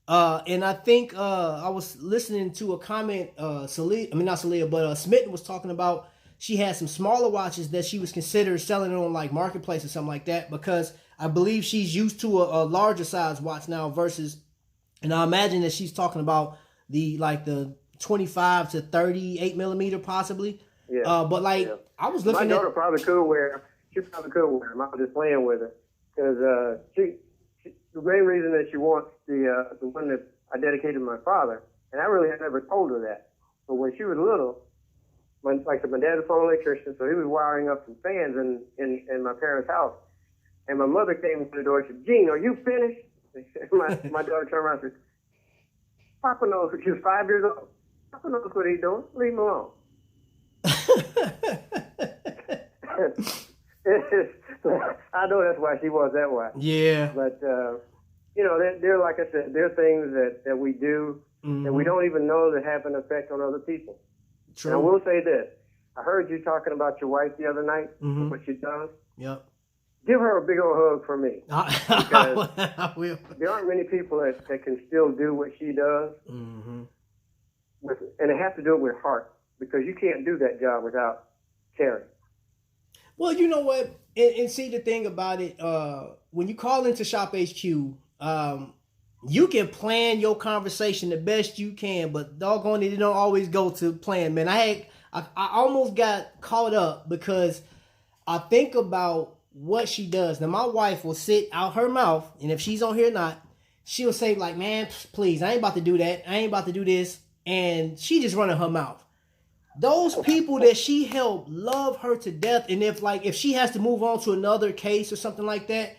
And I think I was listening to a comment. Smitten was talking about she had some smaller watches that she was considered selling on like Marketplace or something like that, because I believe she's used to a larger size watch now versus, and I imagine that she's talking about the 25 to 38 millimeter possibly. Yeah. I was looking at. My daughter probably could wear. She probably could wear them. I was just playing with her because the main reason that she wants the one that I dedicated to my father, and I really had never told her that. But when she was little, my dad was an electrician, so he was wiring up some fans in my parents' house. And my mother came to the door and said, Gene, are you finished? my daughter turned around and said, Papa knows. She was 5 years old. Papa knows what he's doing. Leave him alone. I know that's why she was that way. Yeah. But, they're like I said, there are things that we do that we don't even know that have an effect on other people. True. And I will say this. I heard you talking about your wife the other night, what she does. Yep. Give her a big old hug from me. Because I will. There aren't many people that can still do what she does. Mm-hmm. And they have to do it with heart, because you can't do that job without caring. Well, you know what? And see, the thing about it, when you call into Shop HQ, you can plan your conversation the best you can, but doggone it don't always go to plan, man. I almost got caught up because I think about what she does. Now, my wife will sit out her mouth, and if she's on here or not, she'll say, like, man, please, I ain't about to do that. I ain't about to do this. And she just running her mouth. Those people that she helped love her to death. And if she has to move on to another case or something like that,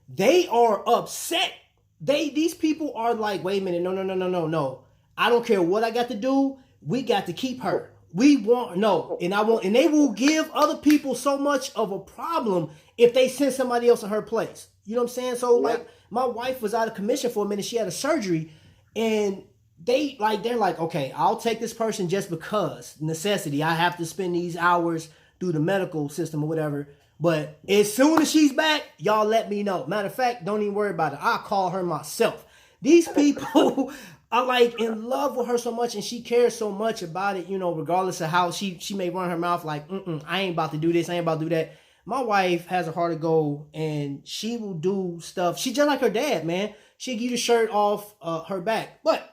they are upset. These people are like, wait a minute, no. I don't care what I got to do. We got to keep her. We want no, and and they will give other people so much of a problem if they send somebody else in her place. You know what I'm saying? So like, my wife was out of commission for a minute. She had a surgery, and they're like, okay, I'll take this person just because necessity. I have to spend these hours through the medical system or whatever. But as soon as she's back, y'all let me know. Matter of fact, don't even worry about it. I'll call her myself. These people are like in love with her so much, and she cares so much about it, you know, regardless of how she may run her mouth like, I ain't about to do this, I ain't about to do that. My wife has a heart of gold, and she will do stuff. She's just like her dad, man. She'll give you the shirt off her back. But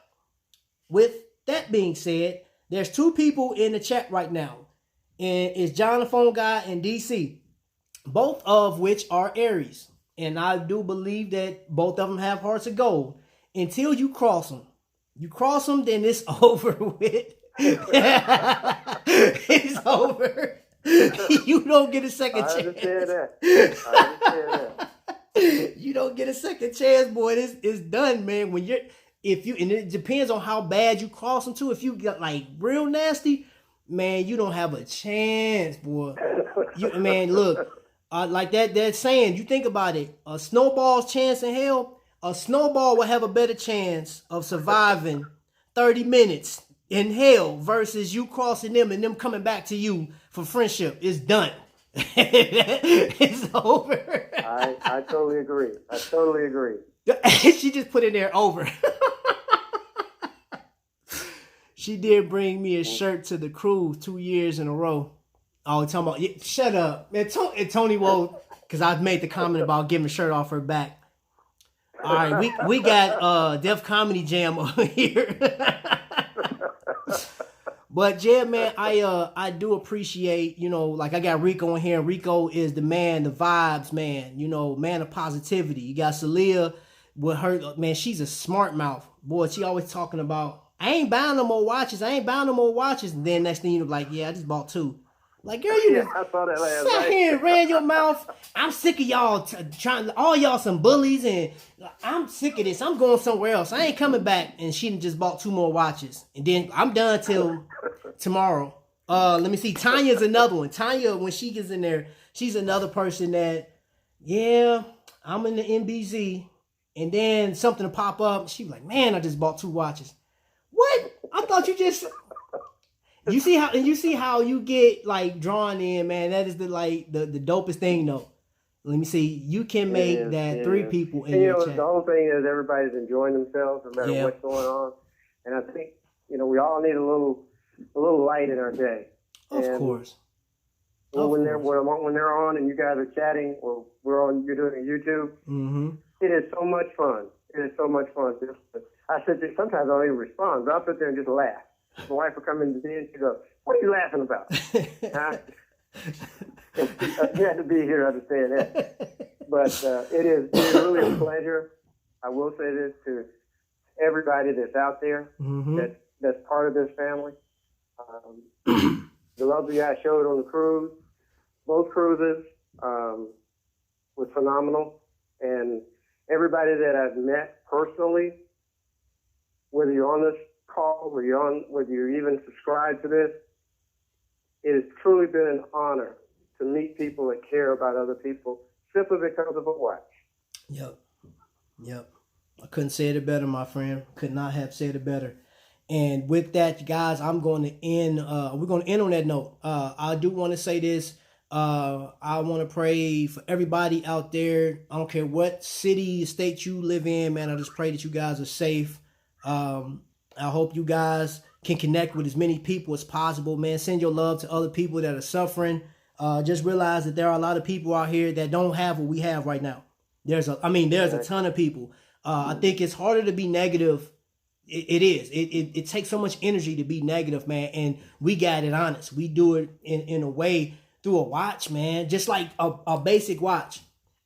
with that being said, there's two people in the chat right now, and it's John the Phone Guy and DC, both of which are Aries. And I do believe that both of them have hearts of gold until you cross them. You cross them, then it's over with. It's over. You don't get a second chance. I understand that. You don't get a second chance, boy. It's done, man. And it depends on how bad you cross them too. If you get like real nasty, man, you don't have a chance, boy. Man, look, like that saying, you think about it, a snowball's chance in hell, a snowball will have a better chance of surviving 30 minutes in hell versus you crossing them and them coming back to you for friendship. It's done. It's over. I totally agree. She just put in there over. She did bring me a shirt to the cruise 2 years in a row. Oh, talking about, shut up, man. Tonywhoa, because I made the comment about giving a shirt off her back. All right, we got Def Comedy Jam over here. But yeah, man, I do appreciate, you know, like I got Rico in here. Rico is the man, the vibes, man, you know, man of positivity. You got Celia with her, man, she's a smart mouth. Boy, she always talking about, I ain't buying no more watches. And then next thing you know, like, yeah, I just bought 2. Like, girl, you I saw that last sat night. here and ran your mouth. I'm sick of y'all trying, all y'all some bullies, and I'm sick of this. I'm going somewhere else. I ain't coming back. And she just bought 2 more watches. And then I'm done till tomorrow. Let me see. Tanya's another one. Tanya, when she gets in there, she's another person that, yeah, I'm in the NBZ. And then something will pop up. She be like, man, I just bought 2 watches. What? I thought you just... You see how you get like drawn in, man. That is the dopest thing, though. Let me see. You can make 3 people in your chat. The whole thing is everybody's enjoying themselves no matter what's going on, and I think we all need a little light in our day. Of course. When they're on and you guys are chatting, or you're doing YouTube. Mm-hmm. It is so much fun. I sit there, sometimes I don't even respond, but I'll sit there and just laugh. My wife will come in the den and she goes, what are you laughing about? You have to be here to understand that. But it is really a pleasure. I will say this to everybody that's out there, that's part of this family. The love you guys showed on the cruise, both cruises, was phenomenal. And everybody that I've met personally, whether you're on this call, whether you even subscribe to this, it has truly been an honor to meet people that care about other people simply because of a watch. Yep. I couldn't say it better, my friend. Could not have said it better. And with that, guys, I'm going to end. We're going to end on that note. I do want to say this. I want to pray for everybody out there. I don't care what city, state you live in, man. I just pray that you guys are safe. I hope you guys can connect with as many people as possible, man. Send your love to other people that are suffering. Just realize that there are a lot of people out here that don't have what we have right now. There's a ton of people. I think it's harder to be negative. It is. It takes so much energy to be negative, man. And we got it honest. We do it in a way through a watch, man. Just like a basic watch,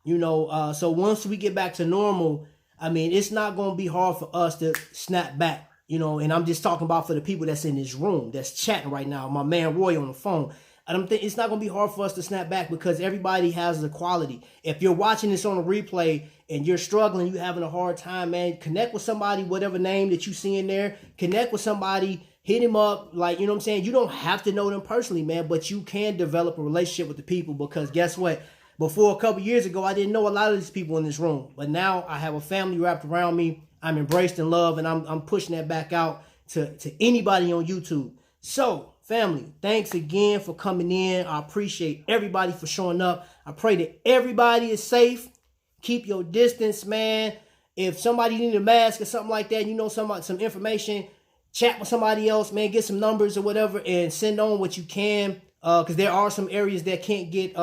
So once we get back to normal, I mean, it's not going to be hard for us to snap back, and I'm just talking about for the people that's in this room, that's chatting right now, my man Roy on the phone. I don't think it's not going to be hard for us to snap back because everybody has the quality. If you're watching this on a replay and you're struggling, you're having a hard time, man, connect with somebody, whatever name that you see in there, connect with somebody hit him up. Like, you know what I'm saying? You don't have to know them personally, man, but you can develop a relationship with the people, because guess what? Before a couple years ago, I didn't know a lot of these people in this room, but now I have a family wrapped around me. I'm embraced in love, and I'm pushing that back out to anybody on YouTube. So, family, thanks again for coming in. I appreciate everybody for showing up. I pray that everybody is safe. Keep your distance, man. If somebody need a mask or something like that, you know, some information, chat with somebody else, man. Get some numbers or whatever, and send on what you can. Because there are some areas that can't get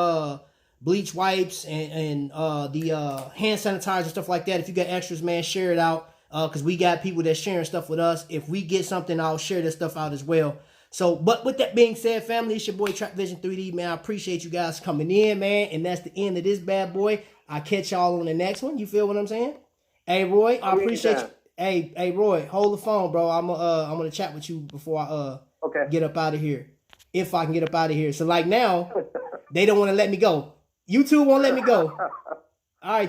bleach wipes and the hand sanitizer, stuff like that. If you got extras, man, share it out. Because we got people that's sharing stuff with us. If we get something, I'll share this stuff out as well. So, but with that being said, family, it's your boy Trapvision 3D, man. I appreciate you guys coming in, man. And that's the end of this bad boy. I'll catch y'all on the next one. You feel what I'm saying? Hey, Roy, I appreciate you. Hey, Roy, hold the phone, bro. I'm gonna chat with you before I get up out of here. If I can get up out of here. So like now, they don't want to let me go. YouTube won't let me go. All right,